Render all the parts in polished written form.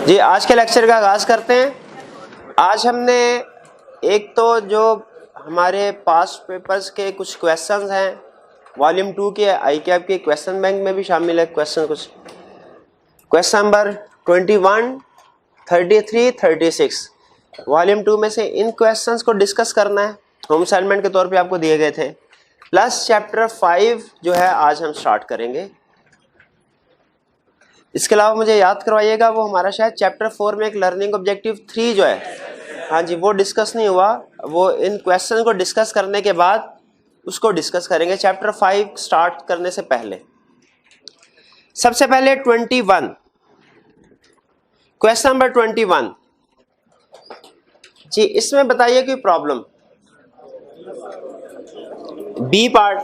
जी, आज के लेक्चर का आगाज़ करते हैं। आज हमने एक तो जो हमारे पास्ट पेपर्स के कुछ क्वेश्चंस हैं, वॉल्यूम 2 के ICAP के क्वेश्चन बैंक में भी शामिल है क्वेश्चन कुछ। क्वेश्चन नंबर 21, 33, 36 वॉल्यूम 2 में से इन क्वेश्चंस को डिस्कस करना है, होम असाइनमेंट के तौर पे आपको दिए गए थे। प्लस चैप्टर 5 जो है आज हम स्टार्ट करेंगे। इसके अलावा मुझे याद करवाइएगा, वो हमारा शायद चैप्टर 4 में एक लर्निंग ऑब्जेक्टिव 3 जो है, हाँ जी, वो डिस्कस नहीं हुआ। वो इन क्वेश्चन को डिस्कस करने के बाद उसको डिस्कस करेंगे चैप्टर 5 स्टार्ट करने से पहले। सबसे पहले 21, क्वेश्चन नंबर 21 जी, इसमें बताइए कोई प्रॉब्लम। बी पार्ट,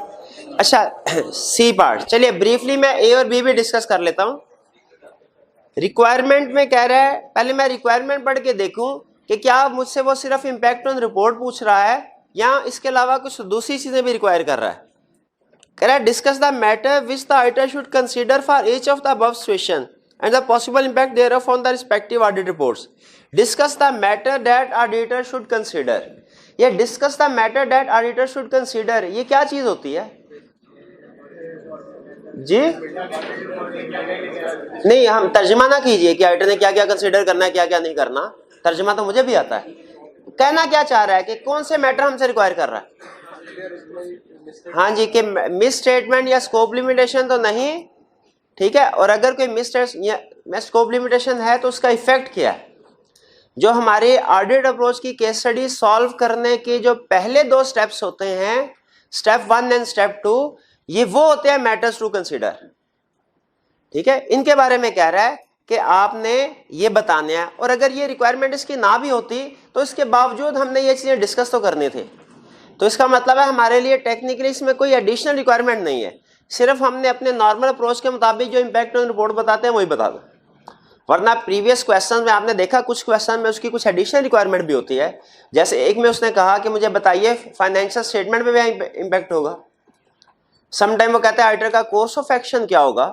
अच्छा सी पार्ट। चलिए ब्रीफली मैं ए और बी भी डिस्कस कर लेता हूं। रिक्वायरमेंट में कह रहा है, पहले मैं रिक्वायरमेंट पढ़ के देखूं कि क्या मुझसे वो सिर्फ इम्पैक्ट ऑन रिपोर्ट पूछ रहा है या इसके अलावा कुछ दूसरी चीजें भी रिक्वायर कर रहा है। कह रहा है discuss the matter which the auditor should consider for each of the above situation and the possible impact thereof on the respective audit reports. Discuss the matter that auditor should consider. ये discuss the matter that auditor should consider, ये क्या चीज होती है जी? नहीं, हम तर्जमा ना कीजिए कि ऑडिटर ने क्या क्या कंसीडर करना है, क्या क्या नहीं करना। तर्जमा तो मुझे भी आता है। कहना क्या चाह रहा है कि कौन से मैटर हमसे रिक्वायर कर रहा है। हाँ जी, कि मिस स्टेटमेंट या स्कोप लिमिटेशन तो नहीं, ठीक है। और अगर कोई मिस स्कोप लिमिटेशन है तो उसका इफेक्ट क्या है। जो हमारे ऑडिट अप्रोच की केस स्टडी सॉल्व करने के जो पहले दो स्टेप्स होते हैं, स्टेप 1 एंड स्टेप 2, ये वो होते हैं मैटर्स टू कंसीडर, ठीक है। इनके बारे में कह रहा है कि आपने ये बताने हैं, और अगर ये रिक्वायरमेंट इसकी ना भी होती तो इसके बावजूद हमने ये चीजें डिस्कस तो करनी थी। तो इसका मतलब है हमारे लिए टेक्निकली इसमें कोई एडिशनल रिक्वायरमेंट नहीं है, सिर्फ हमने अपने नॉर्मल अप्रोच के मुताबिक जो इम्पैक्ट ऑन रिपोर्ट बताते हैं वही बता दो। वरना प्रीवियस क्वेश्चन में आपने देखा कुछ क्वेश्चन में उसकी कुछ एडिशनल रिक्वायरमेंट भी होती है। जैसे एक में उसने कहा कि मुझे बताइए फाइनेंशियल स्टेटमेंट पे भी इम्पैक्ट होगा। समटाइम वो कहता है ऑडिटर का कोर्स ऑफ एक्शन क्या होगा,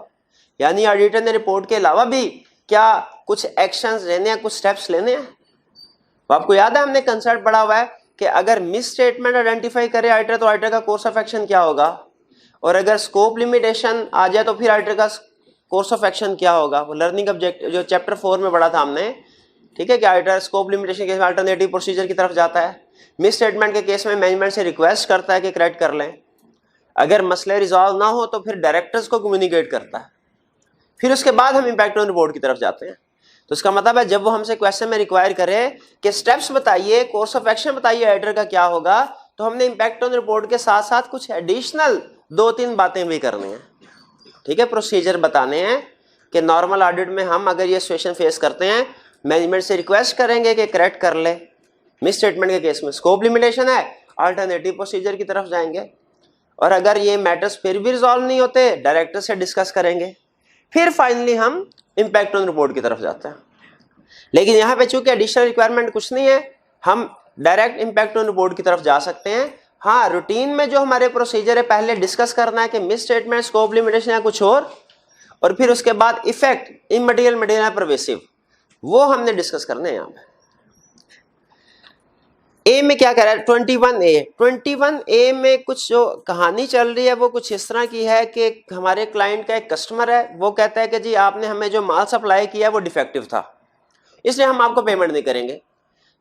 यानी ऑडिटर ने रिपोर्ट के अलावा भी क्या कुछ एक्शंस लेने हैं, कुछ स्टेप्स लेने हैं। तो आपको याद है हमने कंसेप्ट पढ़ा हुआ है कि अगर मिस स्टेटमेंट आइडेंटिफाई करे ऑडिटर तो ऑडिटर का कोर्स ऑफ एक्शन क्या होगा, और अगर स्कोप लिमिटेशन आ जाए तो फिर ऑडिटर का कोर्स ऑफ एक्शन क्या होगा। वो लर्निंग ऑब्जेक्ट जो चैप्टर 4 में पढ़ा था हमने, ठीक है, कि ऑडिटर स्कोप लिमिटेशन के केस में अल्टरनेटिव प्रोसीजर की तरफ जाता है, मिस स्टेटमेंट के केस में मैनेजमेंट से रिक्वेस्ट करता है कि करेक्ट कर लें, अगर मसले रिजॉल्व ना हो तो फिर डायरेक्टर्स को कम्युनिकेट करता है, फिर उसके बाद हम इम्पैक्ट ऑन रिपोर्ट की तरफ जाते हैं। तो इसका मतलब है जब वो हमसे क्वेश्चन में रिक्वायर करे कि स्टेप्स बताइए, कोर्स ऑफ एक्शन बताइए ऑडिटर का क्या होगा, तो हमने इम्पैक्ट ऑन रिपोर्ट के साथ साथ कुछ एडिशनल 2-3 बातें भी करनी है, ठीक है। प्रोसीजर बताने हैं कि नॉर्मल ऑडिट में हम अगर ये सिचुएशन फेस करते हैं, मैनेजमेंट से रिक्वेस्ट करेंगे कि करेक्ट कर ले। मिस स्टेटमेंट के केस में स्कोप लिमिटेशन है, अल्टरनेटिव प्रोसीजर की तरफ जाएंगे, और अगर ये मैटर्स फिर भी रिजॉल्व नहीं होते डायरेक्टर से डिस्कस करेंगे, फिर फाइनली हम इम्पैक्ट ऑन रिपोर्ट की तरफ जाते हैं। लेकिन यहाँ पे चूंकि एडिशनल रिक्वायरमेंट कुछ नहीं है, हम डायरेक्ट इम्पैक्ट ऑन रिपोर्ट की तरफ जा सकते हैं। हाँ, रूटीन में जो हमारे प्रोसीजर है, पहले डिस्कस करना है कि मिस स्टेटमेंट, स्कोप लिमिटेशन या कुछ और फिर उसके बाद इफेक्ट इमटेरियल, मटेरियल, परवेसिव, वो हमने डिस्कस करने हैं। यहाँ पे ए में क्या कह रहा है, 21A में कुछ जो कहानी चल रही है वो कुछ इस तरह की है कि हमारे क्लाइंट का एक कस्टमर है, वो कहता है कि जी आपने हमें जो माल सप्लाई किया वो डिफेक्टिव था, इसलिए हम आपको पेमेंट नहीं करेंगे।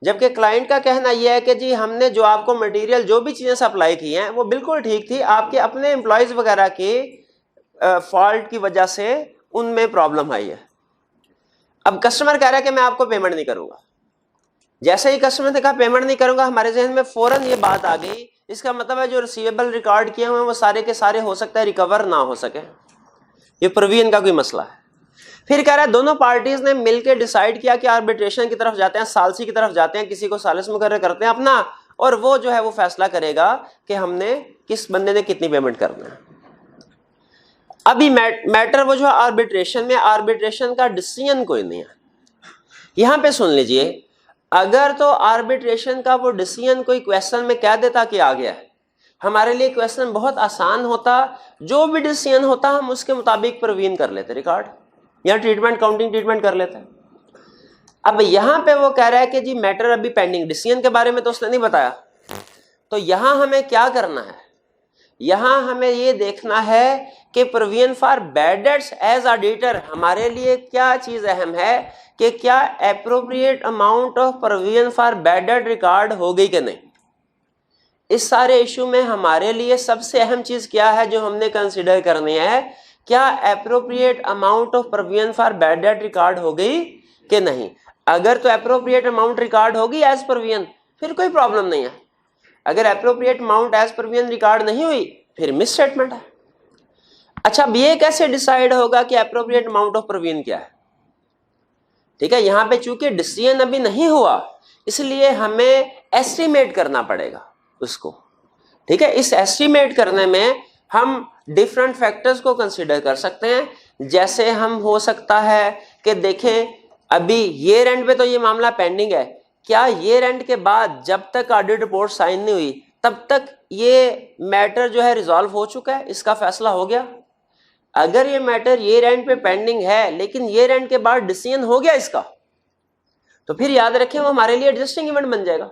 जबकि क्लाइंट का कहना यह है कि जी हमने जो आपको मटेरियल, जो भी चीजें सप्लाई की हैं वो बिल्कुल ठीक थी, आपके अपने एम्प्लॉयज वगैरह के फॉल्ट की वजह से उनमें प्रॉब्लम आई है। अब कस्टमर कह रहा है कि मैं आपको पेमेंट नहीं करूंगा। जैसे ही कस्टमर ने कहा पेमेंट नहीं करूंगा, हमारे जहन में फौरन ये बात आ गई, इसका मतलब है जो रिसीवेबल रिकॉर्ड किए हुए हैं वो सारे के सारे हो सकता है रिकवर ना हो सके, ये प्रोविजन का कोई मसला है। फिर कह रहा है दोनों पार्टीज ने मिलकर डिसाइड किया कि आर्बिट्रेशन की तरफ जाते हैं, सालसी की तरफ जाते हैं, किसी को सालिस मुकर्रर करते हैं अपना, और वो जो है वो फैसला करेगा कि हमने किस बंदे ने कितनी पेमेंट करना है। अभी मैटर वो जो आर्बिट्रेशन में, आर्बिट्रेशन का डिसीजन कोई नहीं है। यहां पे सुन लीजिए, अगर तो आर्बिट्रेशन का वो डिसीजन कोई क्वेश्चन में कह देता कि आ गया है, हमारे लिए क्वेश्चन बहुत आसान होता, जो भी डिसीजन होता हम उसके मुताबिक प्रोवीन कर लेते रिकॉर्ड, या ट्रीटमेंट, काउंटिंग ट्रीटमेंट कर लेते हैं। अब यहां पे वो कह रहा है कि जी मैटर अभी पेंडिंग, डिसीजन के बारे में तो उसने नहीं बताया। तो यहां हमें क्या करना है, यहां हमें ये देखना है कि provision for bad debts as auditor हमारे लिए क्या चीज अहम है कि क्या appropriate amount of provision for bad debt record हो गई कि नहीं। इस सारे इशू में हमारे लिए सबसे अहम चीज क्या है जो हमने कंसिडर करनी है, क्या appropriate amount of provision for bad debt record हो गई कि नहीं। अगर तो एप्रोप्रिएट अमाउंट रिकॉर्ड होगी एज प्रोविजन, फिर कोई प्रॉब्लम नहीं है। अगर appropriate amount as provision record नहीं हुई, फिर मिस स्टेटमेंट है। अच्छा, अब ये कैसे डिसाइड होगा कि एप्रोप्रिएट अमाउंट ऑफ प्रोविजन क्या है। ठीक है, यहां पे चूंकि डिसीजन अभी नहीं हुआ, इसलिए हमें एस्टिमेट करना पड़ेगा उसको। ठीक है, इस एस्टिमेट करने में हम डिफरेंट फैक्टर्स को कंसीडर कर सकते हैं। जैसे हम हो सकता है कि देखें अभी ईयर एंड पे तो ये मामला पेंडिंग है, क्या ईयर एंड के बाद जब तक ऑडिट रिपोर्ट साइन नहीं हुई तब तक ये मैटर जो है रिजॉल्व हो चुका है, इसका फैसला हो गया। अगर ये मैटर ईयर एंड पे पेंडिंग है लेकिन ईयर एंड के बाद डिसीजन हो गया इसका, तो फिर याद रखें वो हमारे लिए एडजस्टिंग इवेंट बन जाएगा।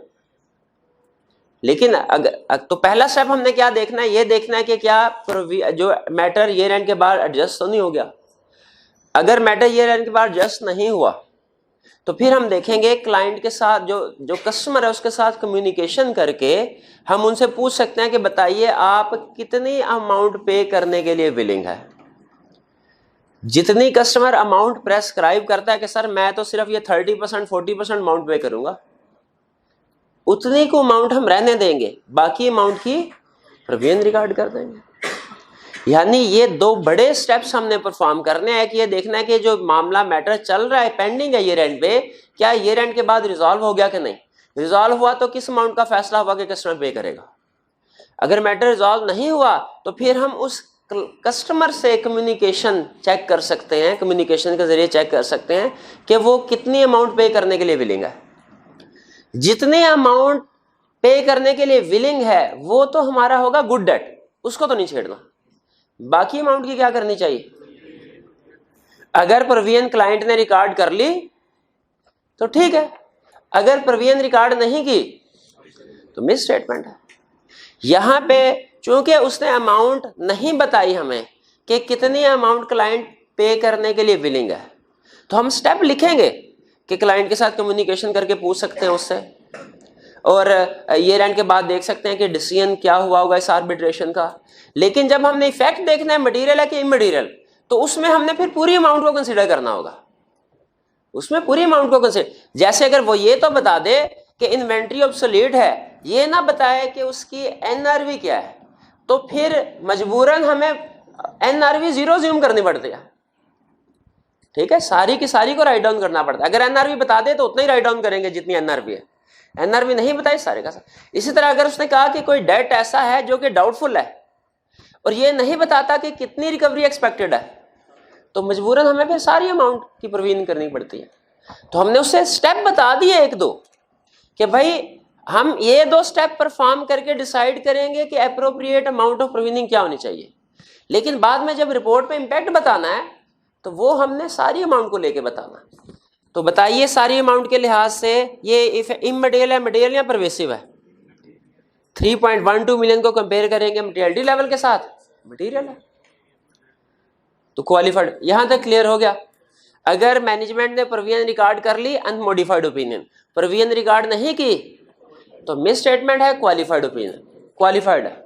लेकिन अगर तो पहला स्टेप हमने क्या देखना है, ये देखना है कि क्या जो मैटर ईयर एंड के बाद एडजस्ट तो नहीं हो गया। अगर मैटर ईयर एंड के बाद एडजस्ट नहीं हुआ तो फिर हम देखेंगे क्लाइंट के साथ जो कस्टमर है उसके साथ कम्युनिकेशन करके हम उनसे पूछ सकते हैं कि बताइए आप कितनी अमाउंट पे करने के लिए विलिंग है। जितनी कस्टमर अमाउंट प्रेस्क्राइब करता है कि सर मैं तो सिर्फ ये 30% 40% अमाउंट पे करूंगा, उतनी को अमाउंट हम रहने देंगे, बाकी अमाउंट की प्रोविजन रिकॉर्ड कर देंगे। यानी ये दो बड़े स्टेप्स हमने परफॉर्म करने हैं कि ये देखना है कि जो मामला मैटर चल रहा है पेंडिंग है ईयर एंड पे, क्या ईयर एंड के बाद रिजॉल्व हो गया कि नहीं। रिजॉल्व हुआ तो किस अमाउंट का फैसला हुआ कि कस्टमर पे करेगा। अगर मैटर रिजॉल्व नहीं हुआ तो फिर हम उस कस्टमर से कम्युनिकेशन चेक कर सकते हैं, कम्युनिकेशन के जरिए चेक कर सकते हैं कि वो कितनी अमाउंट पे करने के लिए विलिंग है। जितने अमाउंट पे करने के लिए विलिंग है वो तो हमारा होगा गुड डेट, उसको तो नहीं छेड़ना। बाकी अमाउंट की क्या करनी चाहिए। अगर प्रोविजन क्लाइंट ने रिकॉर्ड कर ली तो ठीक है, अगर प्रोविजन रिकॉर्ड नहीं की तो मिस स्टेटमेंट है। यहां पे चूंकि उसने अमाउंट नहीं बताई हमें कि कितनी अमाउंट क्लाइंट पे करने के लिए विलिंग है, तो हम स्टेप लिखेंगे कि क्लाइंट के साथ कम्युनिकेशन करके पूछ सकते हैं उससे, और ईयर एंड के बाद देख सकते हैं कि डिसीजन क्या हुआ होगा इस आर्बिट्रेशन का। लेकिन जब हमने इफेक्ट देखना है मटेरियल है कि इमटेरियल, तो उसमें हमने फिर पूरी अमाउंट को कंसीडर करना होगा, उसमें पूरी अमाउंट को कंसीडर। जैसे अगर वो ये तो बता दे कि इन्वेंट्री ऑब्सोलीट है, ये ना बताए कि उसकी एनआरवी क्या है, तो फिर मजबूरन हमें एनआरवी 0 ज्यूम करनी पड़ती है। ठीक है, सारी की सारी को राइट डाउन करना पड़ता है। अगर एनआरवी बता दे तो उतना ही राइट डाउन करेंगे जितनी एनआरवी है, एनआरवी नहीं बताई सारे का सारा। इसी तरह अगर उसने कहा कि कोई डेट ऐसा है जो कि डाउटफुल है और ये नहीं बताता कि कितनी रिकवरी एक्सपेक्टेड है, तो मजबूरन हमें फिर सारी अमाउंट की प्रोविजन करनी पड़ती है। तो हमने उससे स्टेप बता दिए एक दो कि भाई हम ये 2 स्टेप परफॉर्म करके डिसाइड करेंगे कि एप्रोप्रिएट अमाउंट ऑफ प्रोविजनिंग क्या होनी चाहिए। लेकिन बाद में जब रिपोर्ट पे इंपैक्ट बताना है तो वो हमने सारी अमाउंट को लेके बताना। तो बताइए सारी अमाउंट के लिहाज से ये इमटेरियल है, मटेरियल या परवेसिव है। 3.12 मिलियन को कंपेयर करेंगे मटेरियलिटी लेवल के साथ, मटेरियल है तो क्वालिफाइड। यहां तक क्लियर हो गया। अगर मैनेजमेंट ने प्रोविजन रिकॉर्ड कर ली अनमोडिफाइड ओपिनियन, प्रोविजन रिकॉर्ड नहीं की तो मिस स्टेटमेंट है, क्वालिफाइड ओपिनियन, क्वालिफाइड है,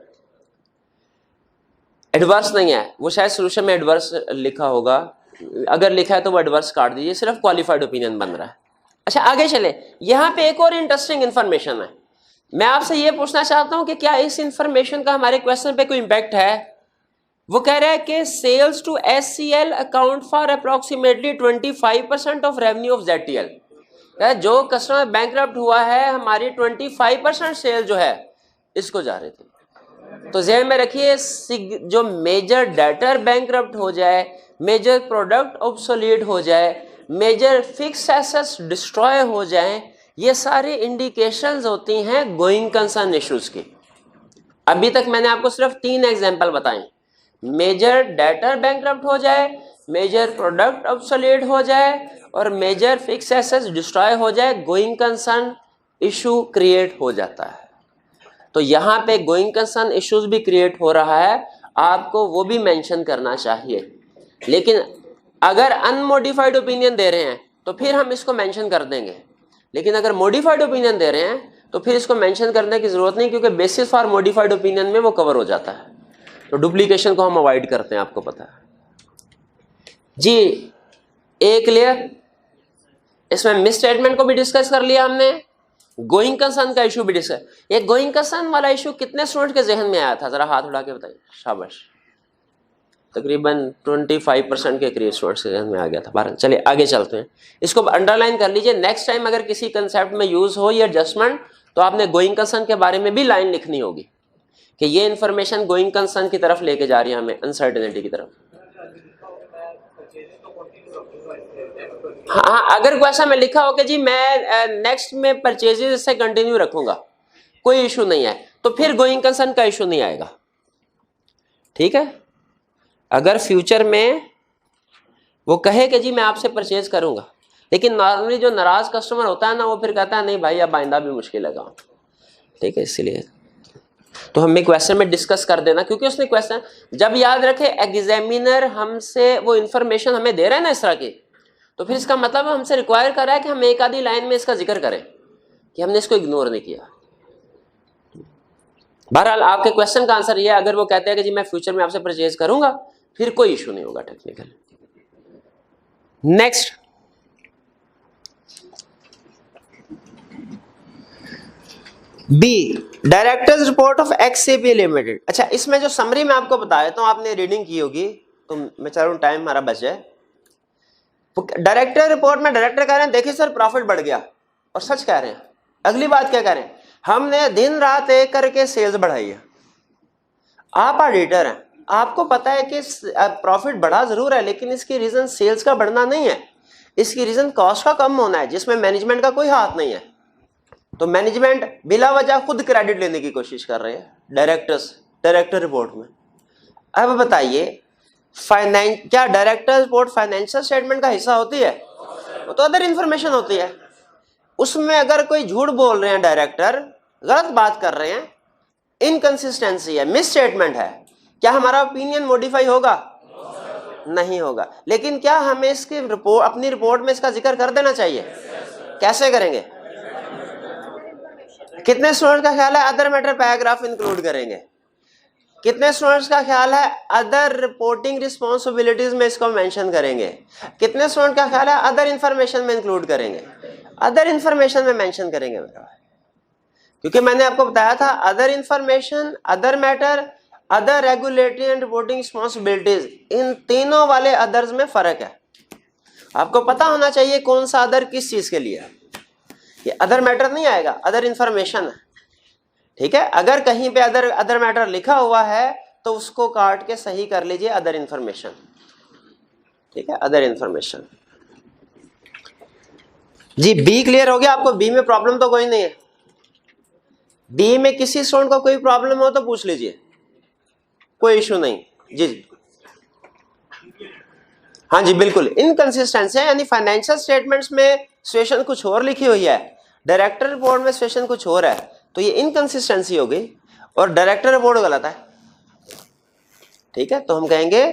एडवर्स नहीं है। वो शायद सोल्यूशन में एडवर्स लिखा होगा, अगर लिखा है तो वो एडवर्स काट दीजिए, सिर्फ क्वालिफाइड ओपिनियन बन रहा है। अच्छा आगे चले, यहां पे एक और इंटरेस्टिंग इंफॉर्मेशन है। मैं आपसे ये पूछना चाहता हूं कि क्या इस इंफॉर्मेशन का हमारे क्वेश्चन पे कोई इंपैक्ट है। वो कह रहा है कि sales to HCL account for approximately 25% of revenue of JTL. जो कस्टमर बैंकरप्ट हुआ है, हमारी 25% सेल जो है इसको जा रही थी। तो ज़हन में रखिए, जो मेजर डेटर बैंकरप्ट हो जाए, मेजर प्रोडक्ट ऑब्सोलीट हो जाए, मेजर फिक्स एसेट्स डिस्ट्रॉय हो जाए, ये सारी इंडिकेशंस होती हैं गोइंग कंसर्न इश्यूज की। अभी तक मैंने आपको सिर्फ 3 एग्जांपल बताए। मेजर डेटर बैंकरप्ट हो जाए, मेजर प्रोडक्ट ऑब्सोलीट हो जाए और मेजर फिक्स एसेट्स डिस्ट्रॉय हो जाए, गोइंग कंसर्न इशू क्रिएट हो जाता है। तो यहाँ पे गोइंग कंसर्न इश्यूज भी क्रिएट हो रहा है, आपको वो भी मेंशन करना चाहिए। लेकिन अगर अनमोडिफाइड ओपिनियन दे रहे हैं तो फिर हम इसको मेंशन कर देंगे, लेकिन अगर मॉडिफाइड ओपिनियन दे रहे हैं तो फिर इसको मेंशन करने की जरूरत नहीं, क्योंकि बेसिस फॉर मॉडिफाइड ओपिनियन में वो कवर हो जाता है। तो डुप्लीकेशन को हम अवॉइड करते हैं, आपको पता है जी। ए क्लियर? इसमें मिस स्टेटमेंट को भी डिस्कस कर लिया हमने, गोइंग कंसर्न का इशू भी डिस्कस। ये गोइंग कंसर्न वाला इशू कितने स्टूडेंट के जहन में आया था, जरा हाथ उठा के बताइए। शाबाश, तकरीबन 25% के करीब स्टूडेंट्स के जहन में आ गया था। 12। चलिए आगे चलते हैं, इसको अंडरलाइन कर लीजिए। नेक्स्ट टाइम अगर किसी कंसेप्ट में यूज हो ये एडजस्टमेंट, तो आपने गोइंग कंसर्न के बारे में भी लाइन लिखनी होगी कि ये इंफॉर्मेशन गोइंग कंसर्न की तरफ लेके जा रही है, हमें अनसर्टेनिटी की तरफ। हाँ, अगर क्वेश्चन में लिखा हो कि जी मैं नेक्स्ट में परचेजेस से कंटिन्यू रखूंगा, कोई इशू नहीं है, तो फिर गोइंग कंसर्न का इशू नहीं आएगा। ठीक है, अगर फ्यूचर में वो कहे कि जी मैं आपसे परचेज करूंगा, लेकिन नॉर्मली जो नाराज कस्टमर होता है ना, वो फिर कहता है नहीं भाई अब आइंदा भी मुश्किल लगा। ठीक है, इसलिए तो हमें क्वेश्चन में डिस्कस कर देना, क्योंकि उसने क्वेश्चन जब याद रखे एग्जामिनर हमसे वो इंफॉर्मेशन हमें दे रहे हैं ना इस तरह की, तो फिर इसका मतलब हमसे रिक्वायर कर रहा है कि हम एक आधी लाइन में इसका जिक्र करें कि हमने इसको इग्नोर नहीं किया। बहरहाल आपके क्वेश्चन का आंसर ये है, अगर वो कहते हैं कि जी मैं फ्यूचर में आपसे परचेज करूंगा, फिर कोई इशू नहीं होगा technical. Next, B, directors report of XAP limited. अच्छा, इसमें जो समरी मैं आपको बता देता हूं, आपने रीडिंग की होगी, तो मैं चाह रहा हूं टाइम हमारा बच जाए। डायरेक्टर रिपोर्ट में डायरेक्टर कह रहे हैं देखिए सर प्रॉफिट बढ़ गया, और सच कह रहे हैं। अगली बात क्या कह रहे हैं, हमने दिन रात एक करके सेल्स बढ़ाई है। आप ऑडिटर हैं, आपको पता है कि प्रॉफिट बढ़ा जरूर है, लेकिन इसकी रीजन सेल्स का बढ़ना नहीं है, इसकी रीजन कॉस्ट का कम होना है, जिसमें मैनेजमेंट का कोई हाथ नहीं है। तो मैनेजमेंट बिला वजह खुद क्रेडिट लेने की कोशिश कर रहे हैं डायरेक्टर रिपोर्ट में। अब बताइए, क्या डायरेक्टर रिपोर्ट फाइनेंशियल स्टेटमेंट का हिस्सा होती है? वो तो अदर इंफॉर्मेशन होती है। उसमें अगर कोई झूठ बोल रहे हैं डायरेक्टर, गलत बात कर रहे हैं, इनकंसिस्टेंसी है, मिस स्टेटमेंट है, क्या हमारा ओपिनियन मॉडिफाई होगा? नहीं होगा। लेकिन क्या हमें इसकी रिपोर्ट, अपनी रिपोर्ट में इसका जिक्र कर देना चाहिए? कैसे करेंगे? कितने स्टूडेंट का ख्याल है अदर मैटर पैराग्राफ इंक्लूड करेंगे? कितने स्टूडेंट्स का ख्याल है अदर रिपोर्टिंग रिस्पॉन्सिबिलिटीज में इसको मेंशन करेंगे? कितने स्टूडेंट का ख्याल है अदर इंफॉर्मेशन में इंक्लूड करेंगे? अदर इंफॉर्मेशन में मेंशन करेंगे मेरा, क्योंकि मैंने आपको बताया था other information, other matter, other regulatory and reporting responsibilities, इन तीनों वाले अदर्स में फर्क है। आपको पता होना चाहिए कौन सा अदर किस चीज के लिए है। ये अदर मैटर नहीं आएगा, अदर इंफॉर्मेशन है। ठीक है, अगर कहीं पे अदर मैटर लिखा हुआ है तो उसको काट के सही कर लीजिए अदर इंफॉर्मेशन। ठीक है, अदर इंफॉर्मेशन। जी, बी क्लियर हो गया आपको? बी में प्रॉब्लम तो कोई नहीं है? बी में किसी स्टूडेंट को कोई प्रॉब्लम हो तो पूछ लीजिए, कोई इशू नहीं। जी जी, हाँ जी बिल्कुल। इनकंसिस्टेंसी है, यानी फाइनेंशियल स्टेटमेंट्स में सिचुएशन कुछ और लिखी हुई है, डायरेक्टर रिपोर्ट में सिचुएशन कुछ और है, तो ये इनकंसिस्टेंसी हो गई और डायरेक्टर रिपोर्ट गलत है। ठीक है, तो हम कहेंगे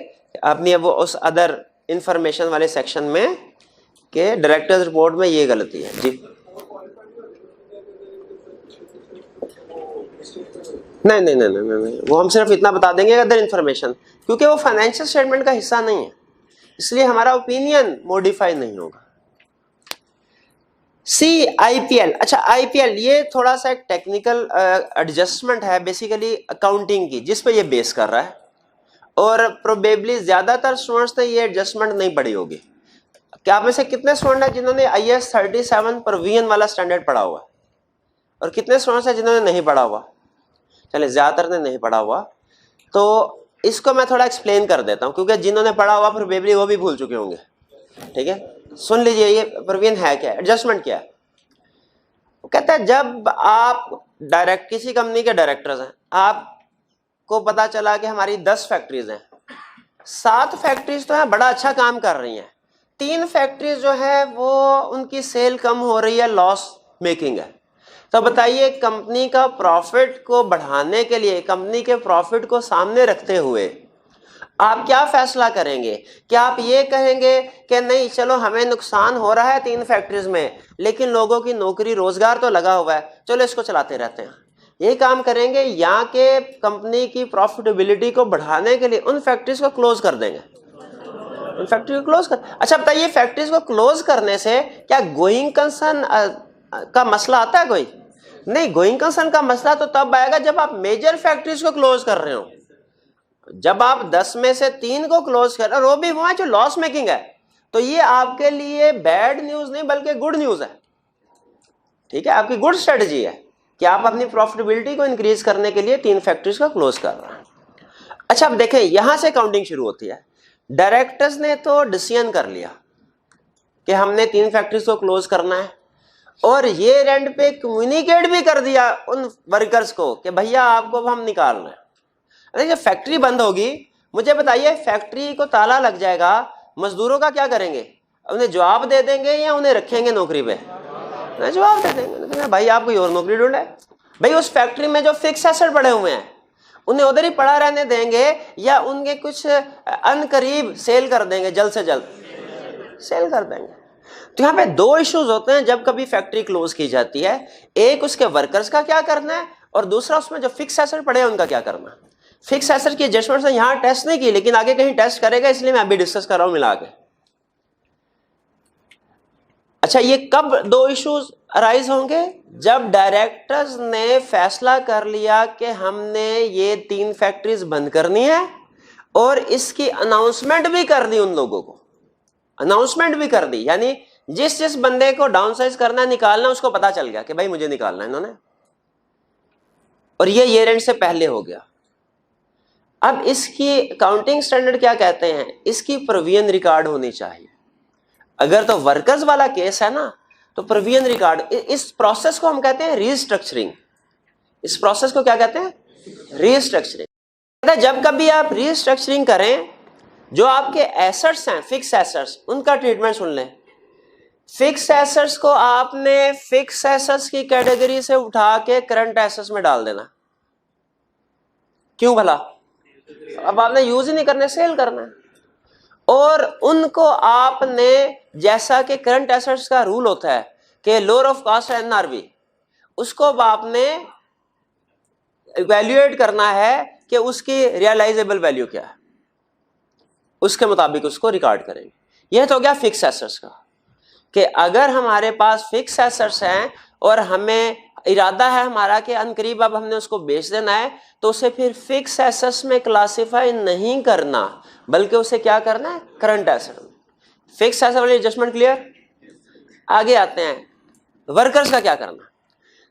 अपनी वो उस अदर इंफॉर्मेशन वाले सेक्शन में कि डायरेक्टर रिपोर्ट में ये गलती है। जी नहीं नहीं नहीं नहीं नहीं, वो हम सिर्फ इतना बता देंगे अदर इंफॉर्मेशन, क्योंकि वो फाइनेंशियल स्टेटमेंट का हिस्सा नहीं है, इसलिए हमारा ओपिनियन मॉडिफाई नहीं होगा। सी, आईपीएल। अच्छा, आईपीएल ये थोड़ा सा एक टेक्निकल एडजस्टमेंट है बेसिकली अकाउंटिंग की, जिस पे ये बेस कर रहा है, और प्रोबेबली ज्यादातर स्टूडेंट्स ने ये एडजस्टमेंट नहीं पढ़ी होगी। क्या आप में से कितने स्टूडेंट हैं जिन्होंने IAS 37 प्रोविजन वाला स्टैंडर्ड पढ़ा हुआ, और कितने स्टूडेंट्स हैं जिन्होंने नहीं पढ़ा हुआ? चले, ज्यादातर ने नहीं पढ़ा हुआ, तो इसको मैं थोड़ा एक्सप्लेन कर देता हूँ, क्योंकि जिन्होंने पढ़ा हुआ प्रोबेबली वो भी भूल चुके होंगे। ठीक है, सुन लीजिए, ये प्रोविजन है क्या, एडजस्टमेंट क्या है। वो कहता है जब आप किसी कंपनी के डायरेक्टर्स हैं, आपको पता चला कि हमारी 10 फैक्ट्रीज हैं, 7 फैक्ट्रीज तो है बड़ा अच्छा काम कर रही हैं, 3 फैक्ट्रीज जो है वो उनकी सेल कम हो रही है, लॉस मेकिंग है। तो बताइए कंपनी का प्रॉफिट को बढ़ाने के लिए, कंपनी के प्रॉफिट को सामने रखते हुए आप क्या फैसला करेंगे? क्या आप ये कहेंगे कि नहीं चलो हमें नुकसान हो रहा है 3 फैक्ट्रीज में, लेकिन लोगों की नौकरी रोजगार तो लगा हुआ है, चलो इसको चलाते रहते हैं, ये काम करेंगे? यहाँ के कंपनी की प्रॉफिटेबिलिटी को बढ़ाने के लिए उन फैक्ट्रीज को क्लोज कर देंगे, उन फैक्ट्री को क्लोज कर। अच्छा बताइए फैक्ट्रीज को क्लोज करने से क्या गोइंग कंसर्न का मसला आता है? कोई नहीं, गोइंग कंसर्न का मसला तो तब आएगा जब आप मेजर फैक्ट्रीज को क्लोज कर रहे हो। जब आप 10 में से 3 को क्लोज कर रहे हो, वो भी वो है जो लॉस मेकिंग है, तो ये आपके लिए बैड न्यूज नहीं बल्कि गुड न्यूज है। ठीक है, आपकी गुड स्ट्रेटजी है कि आप अपनी प्रॉफिटेबिलिटी को इंक्रीज करने के लिए 3 फैक्ट्रीज को क्लोज कर रहे हैं। अच्छा अब देखें यहां से काउंटिंग शुरू होती है। डायरेक्टर्स ने तो डिसीजन कर लिया कि हमने 3 फैक्ट्रीज को क्लोज करना है, और ये रेंट पे कम्युनिकेट भी कर दिया उन वर्कर्स को कि भैया आपको अब हम निकाल रहे हैं। अरे जब फैक्ट्री बंद होगी, मुझे बताइए फैक्ट्री को ताला लग जाएगा, मजदूरों का क्या करेंगे? उन्हें जवाब दे देंगे या उन्हें रखेंगे नौकरी पे? जवाब दे देंगे, भाई आप कोई और नौकरी ढूंढे। भाई उस फैक्ट्री में जो फिक्स एसेट पड़े हुए हैं उन्हें उधर ही पड़ा रहने देंगे या उनके कुछ अनकरीब सेल कर देंगे, जल्द से जल्द सेल कर देंगे। तो यहाँ पे 2 इश्यूज होते हैं जब कभी फैक्ट्री क्लोज की जाती है, एक उसके वर्कर्स का क्या करना है और दूसरा उसमें जो फिक्स एसेट पड़े हैं उनका क्या करना है। फिक्स एसेट की एडजस्टमेंट यहाँ टेस्ट नहीं की, लेकिन आगे कहीं टेस्ट करेगा, इसलिए मैं अभी डिस्कस कर रहा हूं मिला के। अच्छा ये कब 2 इश्यूज अराइज होंगे? जब डायरेक्टर्स ने फैसला कर लिया कि हमने ये 3 फैक्ट्रीज बंद करनी है और इसकी अनाउंसमेंट भी कर दी, उन लोगों को अनाउंसमेंट भी कर दी, यानी जिस जिस बंदे को डाउनसाइज करना है, निकालना, उसको पता चल गया कि भाई मुझे निकालना है इन्होंने, और ये ईयर एंड से पहले हो गया। अब इसकी अकाउंटिंग स्टैंडर्ड क्या कहते हैं? इसकी प्रोविजन रिकॉर्ड होनी चाहिए। अगर तो वर्कर्स वाला केस है ना, तो प्रोविजन रिकॉर्ड, इस प्रोसेस को हम कहते हैं रीस्ट्रक्चरिंग। इस प्रोसेस को क्या कहते हैं? रीस्ट्रक्चरिंग। जब कभी आप रीस्ट्रक्चरिंग करें, जो आपके एसेट्स हैं, फिक्स एसेट्स, उनका ट्रीटमेंट सुन लें। फिक्स एसेट्स को आपने फिक्स एसेट्स की कैटेगरी से उठा के करंट एसेट्स में डाल देना। क्यों भला? अब आपने यूज ही नहीं करने, सेल करना है। और उनको आपने, जैसा कि करंट एसेट्स का रूल होता है कि लोअर ऑफ कॉस्ट एनआरवी, उसको आपने इवैल्यूएट करना है कि उसकी रियलाइजेबल वैल्यू क्या है, उसके मुताबिक उसको रिकॉर्ड करेंगे। यह तो हो गया फिक्स एसेट्स का, कि अगर हमारे पास फिक्स एसेट्स हैं और हमें इरादा है हमारा कि अनकरीब अब हमने उसको बेच देना है, तो उसे फिर फिक्स एसेट्स में क्लासिफाई नहीं करना, बल्कि उसे क्या करना है? करंट एसेट में। फिक्स एसेट वाली एडजस्टमेंट क्लियर? आगे आते हैं, वर्कर्स का क्या करना।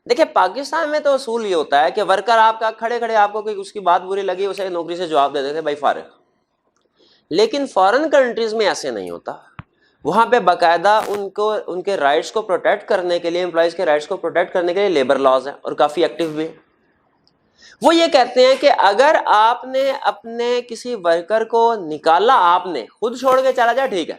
देखिए पाकिस्तान में तो असूल ये होता है कि वर्कर आपका खड़े खड़े आपको कोई उसकी बात बुरी लगी, उसे नौकरी से जवाब दे देते भाई फारिग। लेकिन फॉरेन कंट्रीज में ऐसे नहीं होता। वहां पे बाकायदा उनको उनके राइट्स को प्रोटेक्ट करने के लिए, एम्प्लॉयज के राइट्स को प्रोटेक्ट करने के लिए लेबर लॉज है और काफी एक्टिव भी है। वो ये कहते हैं कि अगर आपने अपने किसी वर्कर को निकाला, आपने खुद छोड़ के चला जाए ठीक है,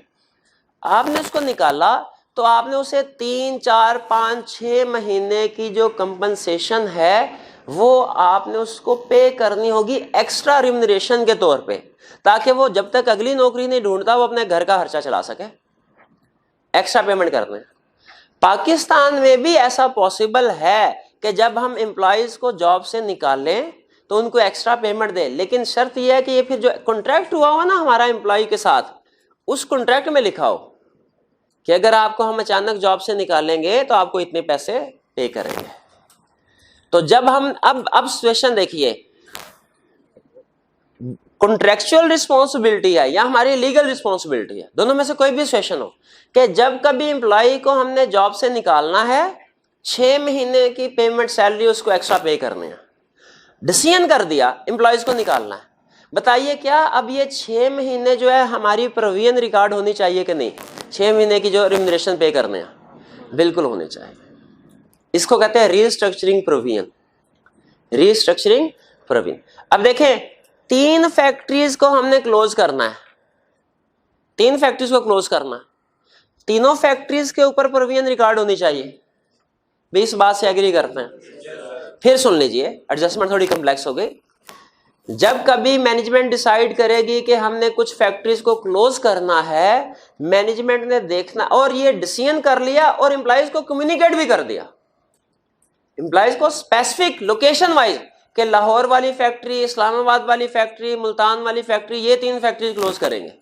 आपने उसको निकाला तो आपने उसे 3, 4, 5, 6 महीने की जो कंपनसेशन है वो आपने उसको पे करनी होगी एक्स्ट्रा रिम्यूनरेशन के तौर पे, ताकि वो जब तक अगली नौकरी नहीं ढूंढता वो अपने घर का खर्चा चला सके। एक्स्ट्रा पेमेंट करते हैं। पाकिस्तान में भी ऐसा पॉसिबल है कि जब हम एम्प्लॉयज को जॉब से निकालें तो उनको एक्स्ट्रा पेमेंट दें, लेकिन शर्त यह है कि ये फिर जो कॉन्ट्रैक्ट हुआ हुआ ना हमारा एम्प्लॉय के साथ, उस कॉन्ट्रैक्ट में लिखा हो कि अगर आपको हम अचानक जॉब से निकालेंगे तो आपको इतने पैसे पे करेंगे। तो जब हम अब सिचुएशन देखिए, कॉन्ट्रेक्चुअल रिस्पॉन्सिबिलिटी है या हमारी लीगल रिस्पॉन्सिबिलिटी है, दोनों में से कोई भी सिचुएशन हो कि जब कभी एम्प्लॉय को हमने जॉब से निकालना है, 6 महीने की पेमेंट सैलरी उसको एक्स्ट्रा पे करनी है। डिसीजन कर दिया एम्प्लॉयज को निकालना है, बताइए क्या अब ये 6 महीने जो है हमारी प्रोविजन रिकॉर्ड होनी चाहिए कि नहीं? 6 महीने की जो रिम्यूनरेशन पे करने हैं बिल्कुल होनी चाहिए। इसको कहते हैं रीस्ट्रक्चरिंग प्रोविजन, रीस्ट्रक्चरिंग प्रोविजन। अब देखें 3 फैक्ट्रीज को हमने क्लोज करना है, 3 फैक्ट्रीज को क्लोज करना है, तीनों फैक्ट्रीज के ऊपर प्रोविजन रिकॉर्ड होनी चाहिए। भी इस बात से एग्री करते हैं? फिर सुन लीजिए, एडजस्टमेंट थोड़ी कॉम्प्लेक्स हो गई। जब कभी मैनेजमेंट डिसाइड करेगी कि हमने कुछ फैक्ट्रीज को क्लोज करना है, मैनेजमेंट ने देखना, और ये डिसीजन कर लिया और एम्प्लॉइज को कम्युनिकेट भी कर दिया, एम्प्लॉइज को स्पेसिफिक लोकेशन वाइज कि लाहौर वाली फैक्ट्री, इस्लामाबाद वाली फैक्ट्री, मुल्तान वाली फैक्ट्री, ये 3 फैक्ट्री क्लोज करेंगे।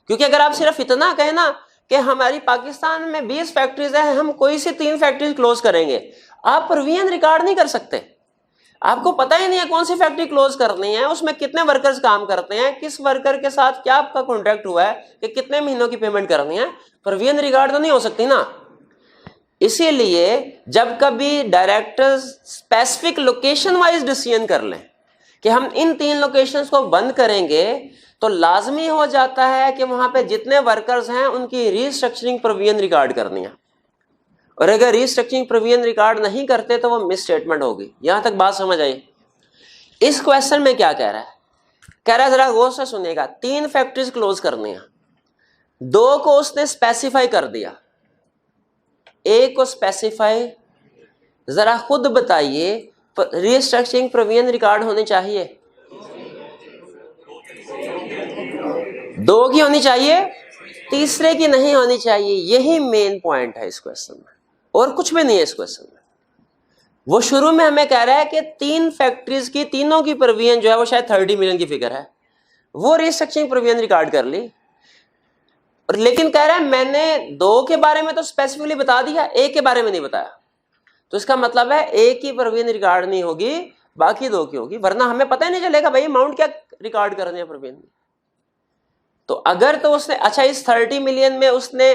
क्योंकि अगर आप सिर्फ इतना कहें ना कि हमारी पाकिस्तान में 20 फैक्ट्रीज हैं, हम कोई सी 3 फैक्ट्रीज क्लोज करेंगे, आप प्रोविजन रिकॉर्ड नहीं कर सकते। आपको पता ही नहीं है कौन सी फैक्ट्री क्लोज करनी है, उसमें कितने वर्कर्स काम करते हैं, किस वर्कर के साथ क्या आपका कॉन्ट्रैक्ट हुआ है, कि कितने महीनों की पेमेंट करनी है, प्रोविजन रिकॉर्ड तो नहीं हो सकती ना। इसीलिए जब कभी directors specific location wise decision कर लें कि हम इन 3 लोकेशंस को बंद करेंगे, तो लाजमी हो जाता है कि वहां पे जितने वर्कर्स हैं उनकी रीस्ट्रक्चरिंग प्रोविजन रिकॉर्ड करनी है, और अगर रीस्ट्रक्चरिंग प्रोविजन रिकॉर्ड नहीं करते तो वो मिस स्टेटमेंट होगी। यहां तक बात समझ आई? इस क्वेश्चन में क्या कह रहा है? कह रहा है, जरा गौर से सुनिएगा, 3 फैक्ट्रीज क्लोज करनी है, 2 को उसने स्पेसिफाई कर दिया, 1 को स्पेसिफाई, जरा खुद बताइए रीस्ट्रक्चरिंग प्रोविजन रिकॉर्ड होनी चाहिए? 2 की होनी चाहिए, तीसरे की नहीं होनी चाहिए। यही मेन पॉइंट है इस क्वेश्चन में, और कुछ भी नहीं है इस क्वेश्चन में। वो शुरू में हमें कह रहा है कि 3 फैक्ट्रीज की, तीनों की प्रोविजन जो है वो शायद 30 मिलियन की फिगर है, वो रीस्ट्रक्चरिंग प्रोविजन रिकॉर्ड कर ली, और लेकिन कह रहा है मैंने 2 के बारे में तो स्पेसिफिकली बता दिया, 1 के बारे में नहीं बताया। तो इसका मतलब है 1 की प्रोविजन रिकॉर्ड नहीं होगी, बाकी 2 की होगी, वरना हमें पता ही नहीं चलेगा भाई अमाउंट क्या रिकॉर्ड करनी है प्रोविजन। तो अगर तो उसने, अच्छा इस 30 मिलियन में उसने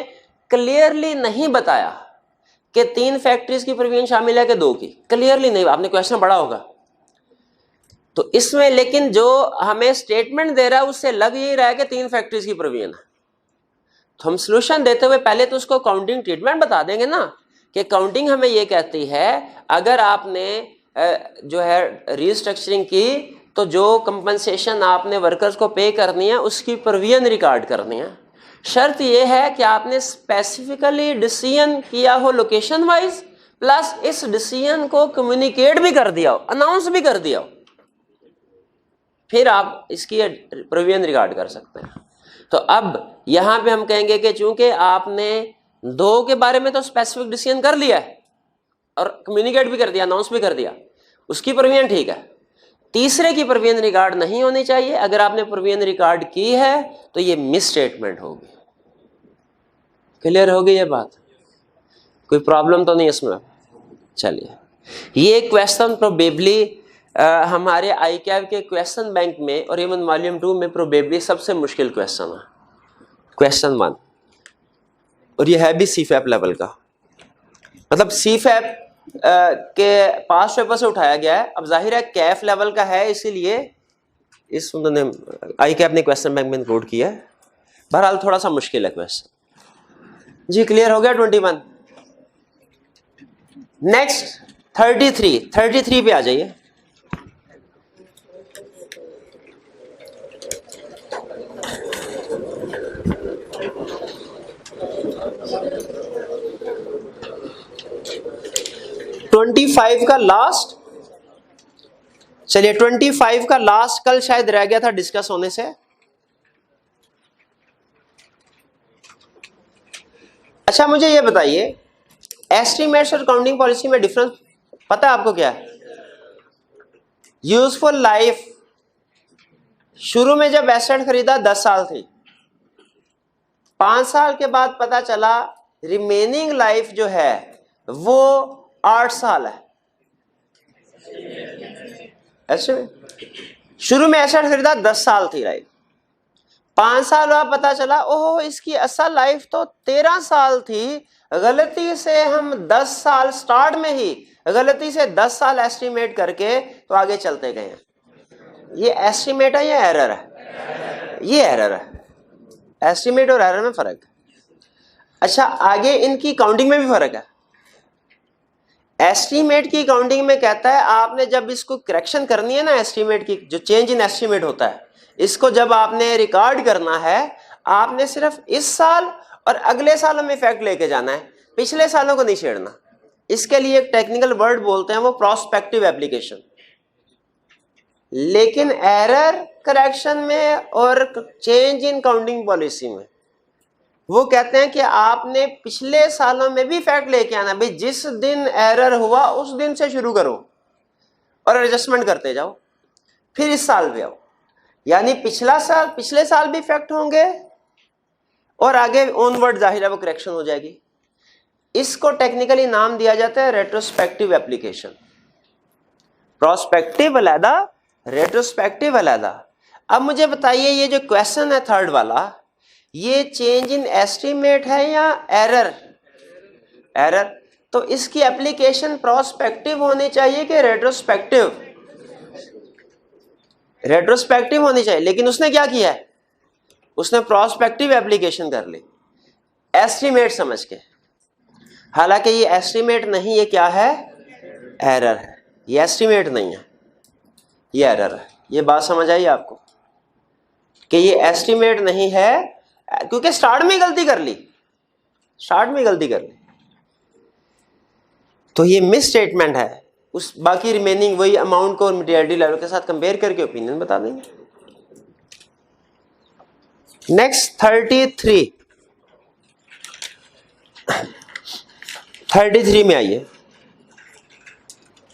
क्लियरली नहीं बताया कि 3 फैक्ट्रीज की प्रोविजन शामिल है कि 2 की, क्लियरली नहीं, आपने क्वेश्चन पढ़ा होगा। तो इसमें लेकिन जो हमें स्टेटमेंट दे रहा है उससे लग यही रहा है कि 3 फैक्ट्रीज की प्रोविजन है। तो हम सोल्यूशन देते हुए पहले तो उसको काउंटिंग ट्रीटमेंट बता देंगे ना, कि काउंटिंग हमें ये कहती है अगर आपने जो है रीस्ट्रक्चरिंग की तो जो कंपनसेशन आपने वर्कर्स को पे करनी है उसकी प्रोविजन रिकॉर्ड करनी है। शर्त यह है कि आपने स्पेसिफिकली डिसीजन किया हो लोकेशन वाइज, प्लस इस डिसीजन को कम्युनिकेट भी कर दिया हो, अनाउंस भी कर दिया हो, फिर आप इसकी प्रोविजन रिकॉर्ड कर सकते हैं। तो अब यहां पे हम कहेंगे कि चूंकि आपने 2 के बारे में तो स्पेसिफिक डिसीजन कर लिया है और कम्युनिकेट भी कर दिया, अनाउंस भी कर दिया, उसकी प्रोविजन ठीक है, तीसरे की प्रोविजन रिकॉर्ड नहीं होनी चाहिए। अगर आपने प्रोविजन रिकॉर्ड की है तो ये मिस स्टेटमेंट होगी। क्लियर हो गई ये बात? कोई प्रॉब्लम तो नहीं इसमें? चलिए, ये क्वेश्चन प्रोबेबली हमारे आईकैब के क्वेश्चन बैंक में और इवन वॉल्यूम 2 में प्रोबेबली सबसे मुश्किल क्वेश्चन है, क्वेश्चन 1, और ये है भी सीफैप लेवल का, मतलब सीफैप के पास पेपर से उठाया गया है। अब जाहिर है कैफ लेवल का है, इसीलिए इस उन्होंने आईकैप ने क्वेश्चन बैंक में इंक्लूड किया है। बहरहाल थोड़ा सा मुश्किल है क्वेश्चन। जी क्लियर हो गया 21? नेक्स्ट 33 पे आ जाइए। $25 का लास्ट, चलिए 25 का लास्ट कल शायद रह गया था डिस्कस होने से। अच्छा मुझे ये बताइए, एस्टिमेट्स और काउंटिंग पॉलिसी में डिफरेंस पता है आपको क्या है? यूजफुल लाइफ शुरू में जब एसेट खरीदा 10 साल थी, 5 साल के बाद पता चला रिमेनिंग लाइफ जो है वो 8 साल है। ऐसे शुरू में एसेट खरीदा 10 साल थी लाइफ, 5 साल बाद पता चला ओहो इसकी असल लाइफ तो 13 साल थी, गलती से हम 10 साल स्टार्ट में ही गलती से 10 साल एस्टिमेट करके तो आगे चलते गए हैं। ये एस्टिमेट है या एरर है? ये एरर है, एस्टिमेट और एरर में फर्क है। अच्छा आगे इनकी काउंटिंग में भी फर्क है। एस्टीमेट की अकाउंटिंग में कहता है आपने जब इसको करेक्शन करनी है ना, एस्टीमेट की जो चेंज इन एस्टीमेट होता है, इसको जब आपने रिकॉर्ड करना है, आपने सिर्फ इस साल और अगले सालों में इफेक्ट लेके जाना है, पिछले सालों को नहीं छेड़ना। इसके लिए एक टेक्निकल वर्ड बोलते हैं वो प्रोस्पेक्टिव एप्लीकेशन। लेकिन एरर करेक्शन में और चेंज इन काउंटिंग पॉलिसी में वो कहते हैं कि आपने पिछले सालों में भी इफेक्ट लेके आना। भाई जिस दिन एरर हुआ उस दिन से शुरू करो और एडजस्टमेंट करते जाओ, फिर इस साल भी आओ। यानी पिछले साल भी इफेक्ट होंगे और आगे ऑनवर्ड जाहिर है वो करेक्शन हो जाएगी। इसको टेक्निकली नाम दिया जाता है रेट्रोस्पेक्टिव एप्लीकेशन। प्रोस्पेक्टिव अलग, रेट्रोस्पेक्टिव अलग। अब मुझे बताइए ये जो क्वेश्चन है थर्ड वाला, ये चेंज इन एस्टीमेट है या एरर? एरर। तो इसकी एप्लीकेशन प्रोस्पेक्टिव होनी चाहिए कि रेट्रोस्पेक्टिव? रेट्रोस्पेक्टिव होनी चाहिए। लेकिन उसने क्या किया है, उसने प्रोस्पेक्टिव एप्लीकेशन कर ली एस्टीमेट समझ के। हालांकि ये एस्टीमेट नहीं, ये क्या है? एरर है। ये एस्टीमेट नहीं है, ये एरर है। ये बात समझ आई आपको कि ये एस्टीमेट नहीं है, क्योंकि स्टार्ट में गलती कर ली, स्टार्ट में गलती कर ली, तो ये मिस स्टेटमेंट है। उस बाकी रिमेनिंग वही अमाउंट को मटेरियलिटी लेवल के साथ कंपेयर करके ओपिनियन बता देंगे। नेक्स्ट 33 में आइए।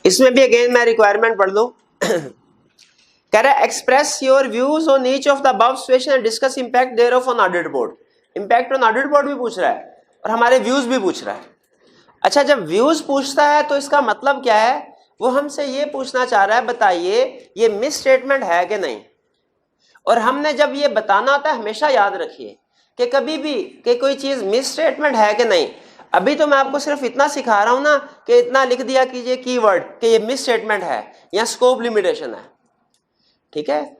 इसमें भी अगेन मैं रिक्वायरमेंट पढ़ लूं। कह रहा है express your views on each of the above situation and discuss impact thereof on audit board. Impact on audit board भी पूछ रहा है और हमारे व्यूज भी पूछ रहा है। अच्छा, जब व्यूज पूछता है तो इसका मतलब क्या है? वो हमसे ये पूछना चाह रहा है बताइए ये मिस स्टेटमेंट है कि नहीं। और हमने जब ये बताना होता है हमेशा याद रखिए कि कभी भी कि कोई चीज मिस स्टेटमेंट है कि नहीं। अभी तो मैं आपको सिर्फ इतना सिखा रहा हूं ना कि इतना लिख दिया कीजिए कीवर्ड कि ये मिस स्टेटमेंट है या स्कोप लिमिटेशन है, ठीक है।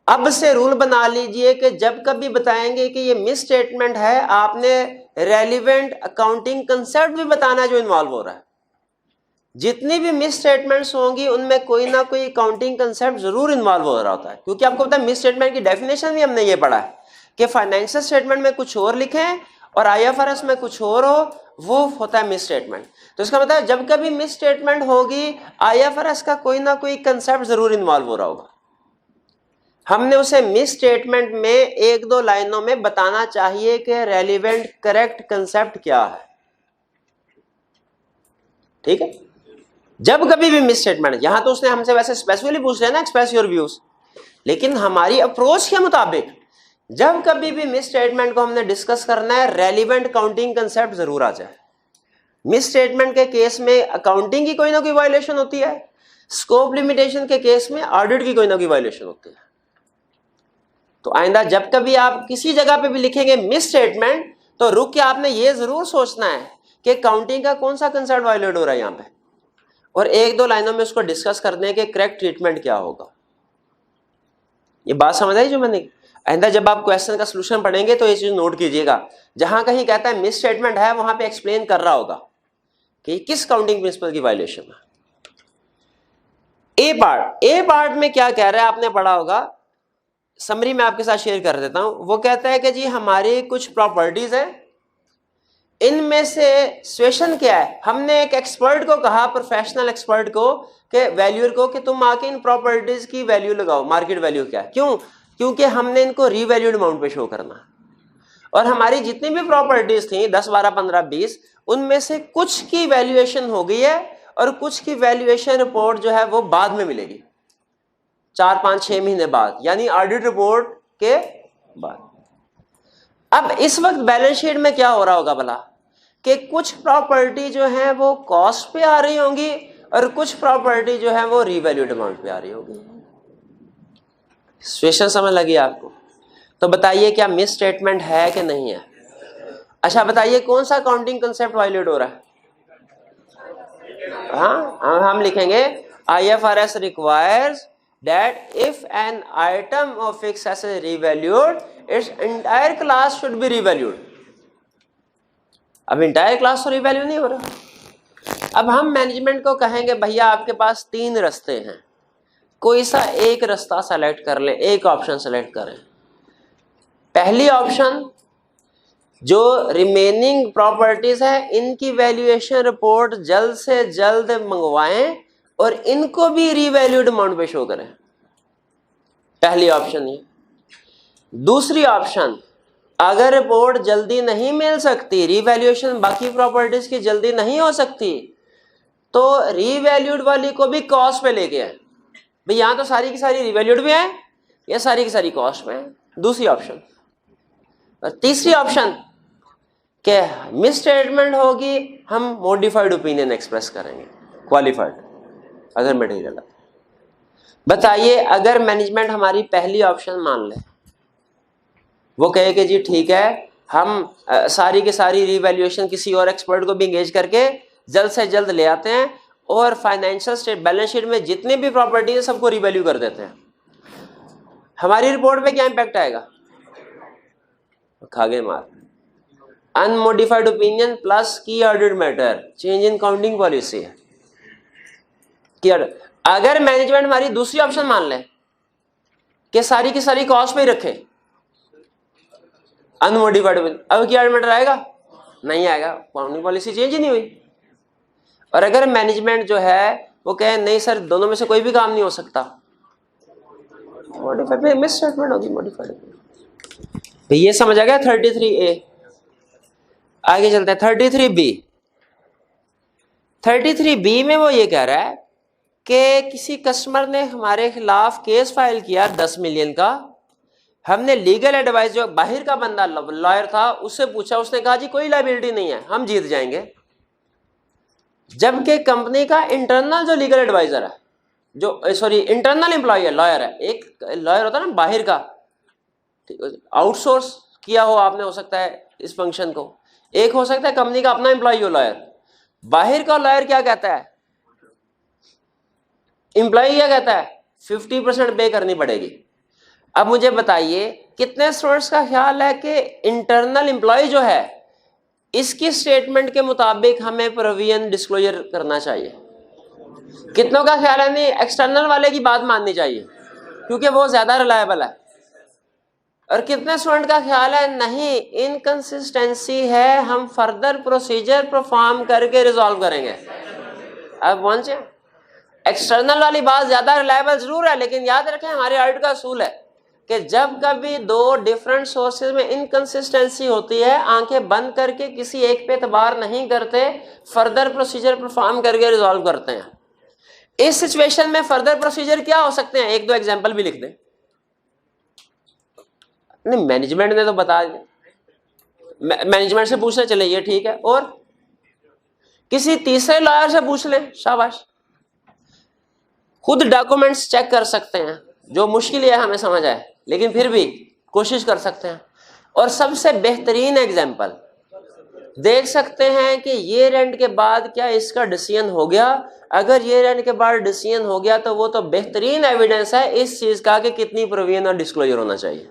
अब से रूल बना लीजिए कि जब कभी बताएंगे कि ये मिस स्टेटमेंट है, आपने रेलिवेंट अकाउंटिंग कंसेप्ट भी बताना है जो इन्वॉल्व हो रहा है। जितनी भी मिस स्टेटमेंट्स होंगी उनमें कोई ना कोई अकाउंटिंग कंसेप्ट जरूर इन्वॉल्व हो रहा होता है, क्योंकि आपको पता है मिस स्टेटमेंट की डेफिनेशन भी हमने ये पढ़ा है कि फाइनेंशियल स्टेटमेंट में कुछ और लिखें और आईएफआरएस में कुछ और हो, वो होता है मिस स्टेटमेंट। तो इसका मतलब जब कभी मिस स्टेटमेंट होगी आईएफआरएस का कोई ना कोई कंसेप्ट जरूर इन्वॉल्व हो रहा होगा। हमने उसे मिस स्टेटमेंट में एक दो लाइनों में बताना चाहिए कि रेलिवेंट करेक्ट कंसेप्ट क्या है, ठीक है। जब कभी भी मिस स्टेटमेंट, यहां तो उसने हमसे वैसे स्पेसिफिकली पूछ लिया ना एक्सप्रेस योर व्यूज, लेकिन हमारी अप्रोच के मुताबिक जब कभी भी मिस स्टेटमेंट को हमने डिस्कस करना है रेलिवेंट अकाउंटिंग कंसेप्ट जरूर आ जाए। मिस स्टेटमेंट के केस में अकाउंटिंग की कोई ना कोई वायलेशन होती है, स्कोप लिमिटेशन के केस में ऑडिट की कोई ना कोई वायलेशन होती है। तो आइंदा जब कभी आप किसी जगह पे भी लिखेंगे मिस स्टेटमेंट तो रुक के आपने ये जरूर सोचना है कि अकाउंटिंग का कौन सा कंसेप्ट वायलेट हो रहा है यहाँ पे, और एक दो लाइनों में उसको डिस्कस कर दें कि करेक्ट ट्रीटमेंट क्या होगा। ये बात समझ आई जो मैंने? आइंदा जब आप क्वेश्चन का सोल्यूशन पढ़ेंगे तो ये चीज नोट कीजिएगा, जहां कहीं कहता है मिस स्टेटमेंट है वहां पे एक्सप्लेन कर रहा होगा कि किस काउंटिंग प्रिंसिपल की वायलेशन है। ए पार्ट में क्या कह रहा है आपने पढ़ा होगा, समरी में आपके साथ शेयर कर देता हूं। वो कहता है कि जी हमारी कुछ प्रॉपर्टीज हैं, इनमें से सिचुएशन क्या है। हमने एक एक्सपर्ट को कहा, प्रोफेशनल एक्सपर्ट को, कि वैल्यूअर को, कि तुम आके इन प्रॉपर्टीज की वैल्यू लगाओ, मार्केट वैल्यू क्या है। क्यों? क्योंकि हमने इनको रीवैल्यूड अमाउंट पे शो करना। और हमारी जितनी भी प्रॉपर्टीज थी 10, 12, 15, 20, उनमें से कुछ की वैल्यूएशन हो गई है और कुछ की वैल्यूएशन रिपोर्ट जो है वो बाद में मिलेगी, 4, 5, 6 महीने बाद, यानी ऑडिट रिपोर्ट के बाद। अब इस वक्त बैलेंस शीट में क्या हो रहा होगा भला, कि कुछ प्रॉपर्टी जो है वो कॉस्ट पे आ रही होंगी और कुछ प्रॉपर्टी जो है वो रीवैल्यूड अमाउंट पे आ रही होगी। सिचुएशन समझ लगी आपको? तो बताइए क्या मिस स्टेटमेंट है कि नहीं है? अच्छा बताइए कौन सा अकाउंटिंग कंसेप्ट वायलेट हो रहा है? हाँ, हम लिखेंगे IFRS requires that if an item of fixed asset is revalued, its entire class should be revalued. अब entire class तो revalue नहीं हो रहा, अब हम मैनेजमेंट को कहेंगे भैया आपके पास 3 रास्ते हैं, कोई सा एक रास्ता सेलेक्ट कर लें, एक ऑप्शन सेलेक्ट करें। पहली ऑप्शन, जो रिमेनिंग प्रॉपर्टीज है इनकी वैल्यूएशन रिपोर्ट जल्द से जल्द मंगवाएं और इनको भी रीवैल्यूड अमाउंट पे शो करें। पहली ऑप्शन ये। दूसरी ऑप्शन, अगर रिपोर्ट जल्दी नहीं मिल सकती, रीवैल्यूएशन बाकी प्रॉपर्टीज की जल्दी नहीं हो सकती, तो रीवैल्यूड वाली को भी कॉस्ट पे लेके आए। भाई यहां तो सारी की सारी रीवैल्यूड भी है, ये सारी की सारी कॉस्ट पे है। दूसरी ऑप्शन। और तीसरी ऑप्शन के मिस स्टेटमेंट होगी, हम मॉडिफाइड ओपिनियन एक्सप्रेस करेंगे, क्वालिफाइड अगर मटेरियल। बताइए अगर मैनेजमेंट हमारी पहली ऑप्शन मान ले, वो कहे कि जी ठीक है हम सारी की सारी रीवैल्यूएशन किसी और एक्सपर्ट को भी एंगेज करके जल्द से जल्द ले आते हैं और फाइनेंशियल बैलेंस शीट में जितनी भी प्रॉपर्टी है सबको रीवैल्यू कर देते हैं, हमारी रिपोर्ट पे क्या इंपैक्ट आएगा? खागे मार। अनमोडिफाइड ओपिनियन प्लस की audit matter, change in counting policy है। अगर मैनेजमेंट हमारी दूसरी ऑप्शन मान ले कि सारी की सारी कॉस्ट पे ही रखे, अनमोडिफाइड ओपिनियन, अब की ऑडिट मैटर आएगा? नहीं आएगा, काउंटिंग पॉलिसी चेंज ही नहीं हुई। और अगर मैनेजमेंट जो है वो कहे नहीं सर दोनों में से कोई भी काम नहीं हो सकता, मॉडिफाइड मिस स्टेटमेंट होगी मॉडिफाइड। तो ये समझ आ गया 33A। आगे चलते हैं 33B। 33B में वो ये कह रहा है कि किसी कस्टमर ने हमारे खिलाफ केस फाइल किया 10 मिलियन का, हमने लीगल एडवाइस, जो बाहर का बंदा लॉयर था उससे पूछा, उसने कहा जी कोई लायबिलिटी नहीं है, हम जीत जाएंगे। जबकि कंपनी का इंटरनल जो लीगल एडवाइजर है, जो सॉरी इंटरनल एम्प्लॉय है, लॉयर है, एक लॉयर होता है ना बाहर का, आउटसोर्स किया हो आपने हो सकता है इस फंक्शन को, एक हो सकता है कंपनी का अपना एम्प्लॉय हो लॉयर। बाहर का लॉयर क्या कहता है, एम्प्लॉय क्या कहता है 50% पे करनी पड़ेगी। अब मुझे बताइए कितने स्टूडेंट्स का ख्याल है कि इंटरनल एम्प्लॉय जो है इसकी स्टेटमेंट के मुताबिक हमें प्रोविजन डिस्क्लोजर करना चाहिए? कितनों का ख्याल है नहीं एक्सटर्नल वाले की बात माननी चाहिए क्योंकि वो ज्यादा रिलायबल है? और कितने स्टूडेंट का ख्याल है नहीं इनकंसिस्टेंसी है, हम फर्दर प्रोसीजर परफॉर्म करके रिजॉल्व करेंगे? अब पहुंचे, एक्सटर्नल वाली बात ज्यादा रिलायबल जरूर है, लेकिन याद रखें हमारे ऑडिट का असूल है कि जब कभी दो डिफरेंट सोर्सेज में इनकंसिस्टेंसी होती है, आंखें बंद करके किसी एक पे एतबार नहीं करते, फर्दर प्रोसीजर परफॉर्म करके रिजॉल्व करते हैं। इस सिचुएशन में फर्दर प्रोसीजर क्या हो सकते हैं, एक दो एग्जांपल भी लिख दें। नहीं मैनेजमेंट ने तो बता दिया, मैनेजमेंट से पूछना चले ये ठीक है, और किसी तीसरे लॉयर से पूछ लें, शाबाश। खुद डॉक्यूमेंट्स चेक कर सकते हैं, जो मुश्किल है हमें समझ आए, लेकिन फिर भी कोशिश कर सकते हैं। और सबसे बेहतरीन एग्जांपल देख सकते हैं कि ये रेंट के बाद क्या इसका डिसीजन हो गया। अगर ये रेंट के बाद डिसीजन हो गया तो वो तो बेहतरीन एविडेंस है इस चीज का कि कितनी प्रोविजन और डिस्क्लोजर होना चाहिए।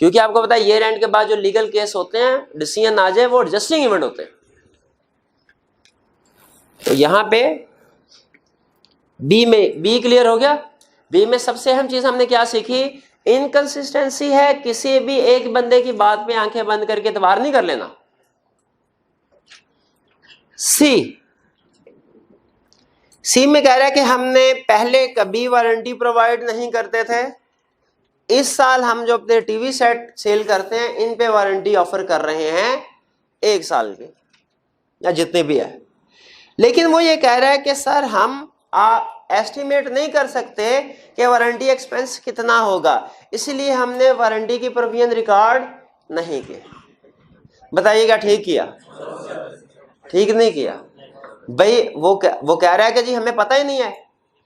क्योंकि आपको पता है ये रेंट के बाद जो लीगल केस होते हैं, डिसीजन आ जाए, वो एडजस्टिंग इवेंट होते हैं। तो यहां पे बी क्लियर हो गया। बी में सबसे अहम चीज हमने क्या सीखी, इनकंसिस्टेंसी है, किसी भी एक बंदे की बात पे आंखें बंद करके एतबार नहीं कर लेना। सी में कह रहा है कि हमने पहले कभी वारंटी प्रोवाइड नहीं करते थे, इस साल हम जो अपने टीवी सेट सेल करते हैं इन पे वारंटी ऑफर कर रहे हैं 1 साल की या जितने भी है। लेकिन वो ये कह रहा है कि सर हम एस्टिमेट नहीं कर सकते कि वारंटी एक्सपेंस कितना होगा, इसलिए हमने वारंटी की प्रोविजन रिकॉर्ड नहीं किए। बताइएगा ठीक किया ठीक नहीं किया? भाई वो कह रहा है कि जी हमें पता ही नहीं है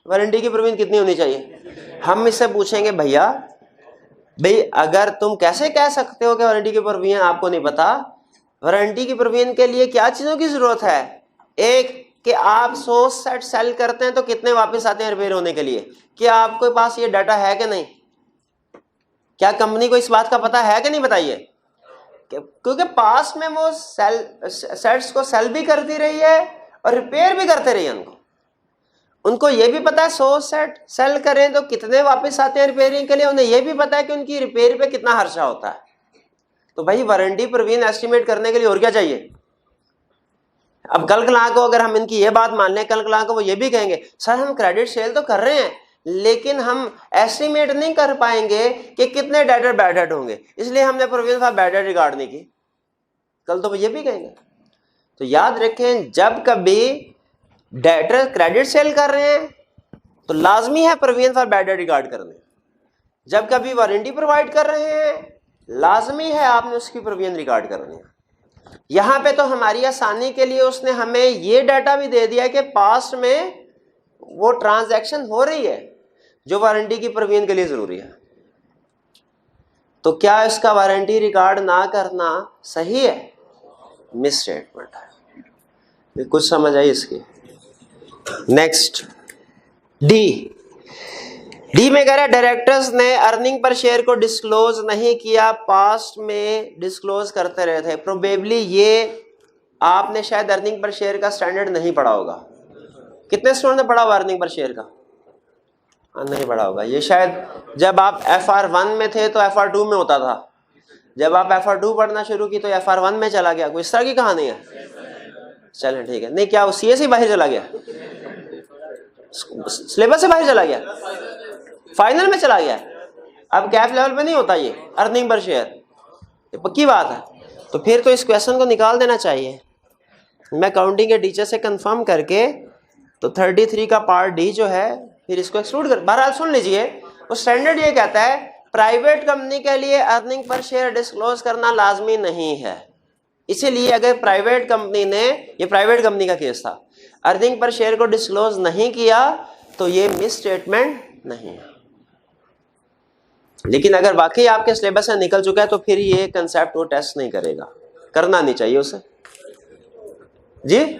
वारंटी की प्रोविजन कितनी होनी चाहिए। हम इससे पूछेंगे भैया भाई अगर तुम कैसे कह सकते हो कि वारंटी की प्रोविजन आपको नहीं पता? वारंटी की प्रोविजन के लिए क्या चीजों की जरूरत है? एक कि आप 100 सेट सेल करते हैं तो कितने वापस आते हैं रिपेयर होने के लिए? क्या आपके पास ये डाटा है कि नहीं? क्या कंपनी को इस बात का पता है कि नहीं? बताइए। क्योंकि पास में वो सेट्स को सेल भी करती रही है और रिपेयर भी करते रहिए उनको ये भी पता है 100 सेट सेल करें तो कितने वापस आते हैं रिपेयरिंग के लिए, उन्हें ये भी पता है कि उनकी रिपेयर पे कितना खर्चा होता है। तो भाई वारंटी प्रवीण एस्टिमेट करने के लिए और क्या चाहिए। अब कल क्लास को अगर हम इनकी ये बात मान लें, कल क्लास को वो ये भी कहेंगे सर हम क्रेडिट सेल तो कर रहे हैं लेकिन हम एस्टिमेट नहीं कर पाएंगे कि कितने डेटर बैड हेड होंगे, इसलिए हमने provision for bad head record नहीं की। कल तो वो ये भी कहेंगे। तो याद रखें जब कभी डेटर क्रेडिट सेल कर रहे हैं तो लाजमी है provision for bad head record करने। जब कभी वारंटी प्रोवाइड कर रहे हैं लाजमी है आपने उसकी प्रोविजन रिकॉर्ड करनी है। यहां पे तो हमारी आसानी के लिए उसने हमें ये डाटा भी दे दिया कि पास्ट में वो ट्रांजैक्शन हो रही है जो वारंटी की प्रोविजन के लिए जरूरी है। तो क्या इसका वारंटी रिकॉर्ड ना करना सही है? मिस स्टेटमेंट है। कुछ समझ आई इसकी। नेक्स्ट डी में कह रहा है डायरेक्टर्स ने अर्निंग पर शेयर को डिस्क्लोज नहीं किया, पास्ट में डिस्क्लोज करते रहे थे। प्रोबेबली ये आपने शायद अर्निंग पर शेयर का स्टैंडर्ड नहीं पढ़ा होगा। कितने स्टूडेंट ने पढ़ा हुआ अर्निंग पर शेयर का? नहीं पढ़ा होगा। ये शायद जब आप FR1 में थे तो FR2 में होता था, जब आप FR2 पढ़ना शुरू की तो FR1 में चला गया। कोई इस तरह की कहानी है? चलें ठीक है। नहीं क्या वो CS ही बाहर चला गया, सिलेबस से बाहर चला गया, फाइनल में चला गया? अब कैफ लेवल पे नहीं होता ये अर्निंग पर शेयर, ये पक्की बात है। तो फिर तो इस क्वेश्चन को निकाल देना चाहिए। मैं काउंटिंग के टीचर से कंफर्म करके तो 33 का पार्ट डी जो है फिर इसको एक्सक्लूड कर। बहरहाल सुन लीजिए, वो स्टैंडर्ड ये कहता है प्राइवेट कंपनी के लिए अर्निंग पर शेयर डिस्क्लोज करना लाजमी नहीं है। इसीलिए अगर प्राइवेट कंपनी ने, ये प्राइवेट कंपनी का केस था, अर्निंग पर शेयर को डिस्क्लोज नहीं किया तो ये मिस स्टेटमेंट नहीं है। लेकिन अगर वाकई आपके सिलेबस से निकल चुका है तो फिर ये कंसेप्ट वो टेस्ट नहीं करेगा, करना नहीं चाहिए उसे। जी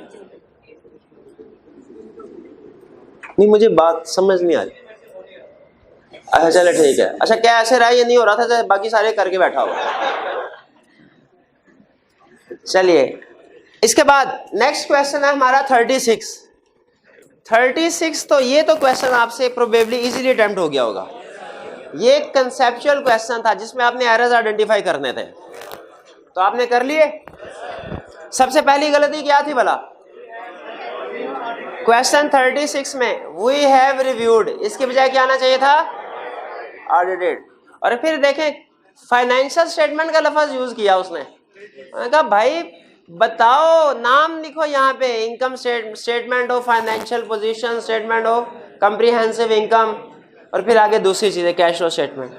नहीं, मुझे बात समझ नहीं आ रही। अच्छा चलो ठीक है। अच्छा क्या ऐसे रहा, ये नहीं हो रहा था, बाकी सारे करके बैठा हुआ। चलिए इसके बाद नेक्स्ट क्वेश्चन है हमारा 36। तो ये तो क्वेश्चन आपसे प्रोबेबली इजीली अटेम्प्ट हो गया होगा। ये एक कंसेप्चुअल क्वेश्चन था जिसमें आपने एरर्स आइडेंटिफाई करने थे, तो आपने कर लिए। सबसे पहली गलती क्या थी भला? क्वेश्चन 36 में वी हैव रिव्यूड, इसके बजाय क्या आना चाहिए था? ऑडिटेड। और फिर देखें फाइनेंशियल स्टेटमेंट का लफ्ज यूज किया उसने। मैंने कहा भाई बताओ, नाम लिखो यहाँ पे, income statement of financial position, statement of comprehensive income, और फिर आगे दूसरी चीजें कैश फ्लो स्टेटमेंट।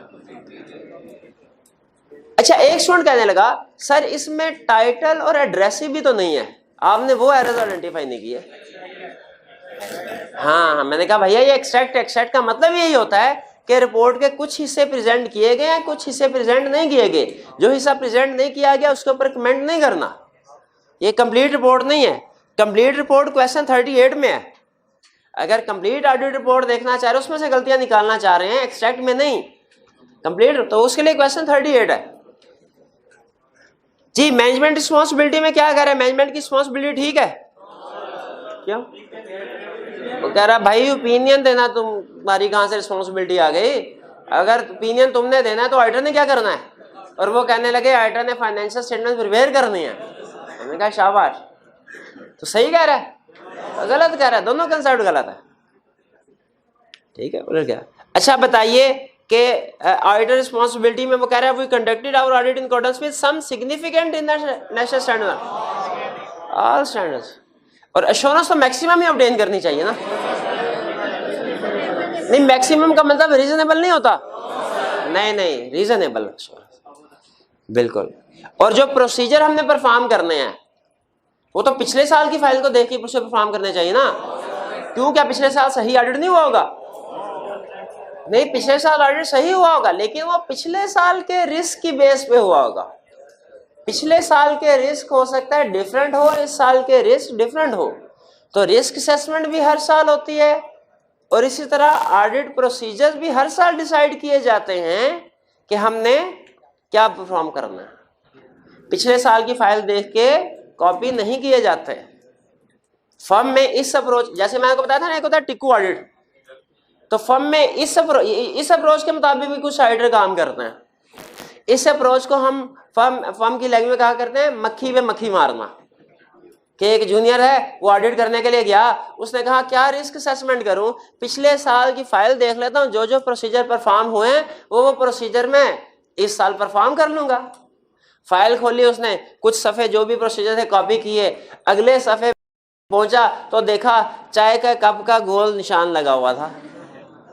अच्छा एक स्टूडेंट कहने लगा सर इसमें टाइटल और एड्रेस भी तो नहीं है, आपने वो एरर्स आइडेंटिफाई नहीं किए। हाँ मैंने कहा भैया ये एक्सट्रैक्ट का मतलब यही होता है कि रिपोर्ट के कुछ हिस्से प्रेजेंट किए गए हैं, कुछ हिस्से प्रेजेंट नहीं किए गए। जो हिस्सा प्रेजेंट नहीं किया गया उसके ऊपर कमेंट नहीं करना। ये कंप्लीट रिपोर्ट नहीं है। कंप्लीट रिपोर्ट क्वेश्चन 38 में है। अगर कंप्लीट ऑडिट रिपोर्ट देखना चाह रहे हो, उसमें से गलतियां निकालना चाह रहे हैं, एक्सट्रैक्ट में नहीं, कंप्लीट, तो उसके लिए क्वेश्चन 38 है। जी मैनेजमेंट रिस्पॉन्सिबिलिटी में क्या कह रहे हैं? मैनेजमेंट की रिस्पॉन्सिबिलिटी ठीक है? क्यों? वो कह रहा भाई ओपिनियन देना, तुम्हारी कहां से रिस्पॉन्सिबिलिटी आ गई? अगर ओपिनियन तुमने देना है तो ऑडिटर ने क्या करना है? और वो कहने लगे ऑडिटर ने फाइनेंशियल स्टेटमेंट प्रिपेयर करनी है। हमने कहा शाबाश। तो सही कह रहा है, गलत कह रहा है, दोनों कंसेप्ट गलत है। ठीक है बोले क्या? अच्छा बताइए कि ऑडिटर रिस्पॉन्सिबिलिटी में वो कह रहा है we conducted our audit in accordance with some significant international standard, all standards. और एश्योरेंस तो मैक्सिमम ही ऑब्टेन करनी चाहिए ना। नहीं मैक्सिमम का मतलब रीजनेबल नहीं होता। नहीं रीजनेबल बिल्कुल। और जो प्रोसीजर हमने परफॉर्म करने हैं वो तो पिछले साल की फाइल को देख के परफॉर्म करने चाहिए ना। क्यों, क्या पिछले साल सही ऑडिट नहीं हुआ होगा? नहीं, पिछले साल ऑडिट सही हुआ होगा, लेकिन वो पिछले साल के रिस्क की बेस पे हुआ होगा। पिछले साल के रिस्क हो सकता है डिफरेंट हो, इस साल के रिस्क डिफरेंट हो। तो रिस्क असेसमेंट भी हर साल होती है और इसी तरह ऑडिट प्रोसीजर्स भी हर साल डिसाइड किए जाते हैं कि हमने क्या परफॉर्म करना है। पिछले साल की फाइल देख के कॉपी नहीं किए जाते। फर्म में इस अप्रोच, जैसे मैंने आपको बताया था ना, एक होता है टिक्कू ऑडिट, तो फर्म में इस अप्रोच के मुताबिक भी कुछ ऑडिटर काम करते हैं। इस अप्रोच को हम फर्म की लैंग्वेज में कहा करते हैं मक्खी पे मक्खी मारना। कि एक जूनियर है, वो ऑडिट करने के लिए गया, उसने कहा क्या रिस्क असेसमेंट करूं, पिछले साल की फाइल देख लेता हूं, जो जो प्रोसीजर परफॉर्म हुए हैं वो प्रोसीजर में इस साल परफॉर्म कर लूंगा। फाइल खोली उसने, कुछ सफ़े जो भी प्रोसीजर थे कॉपी किए, अगले सफ़े पहुंचा तो देखा चाय का कप का गोल निशान लगा हुआ था।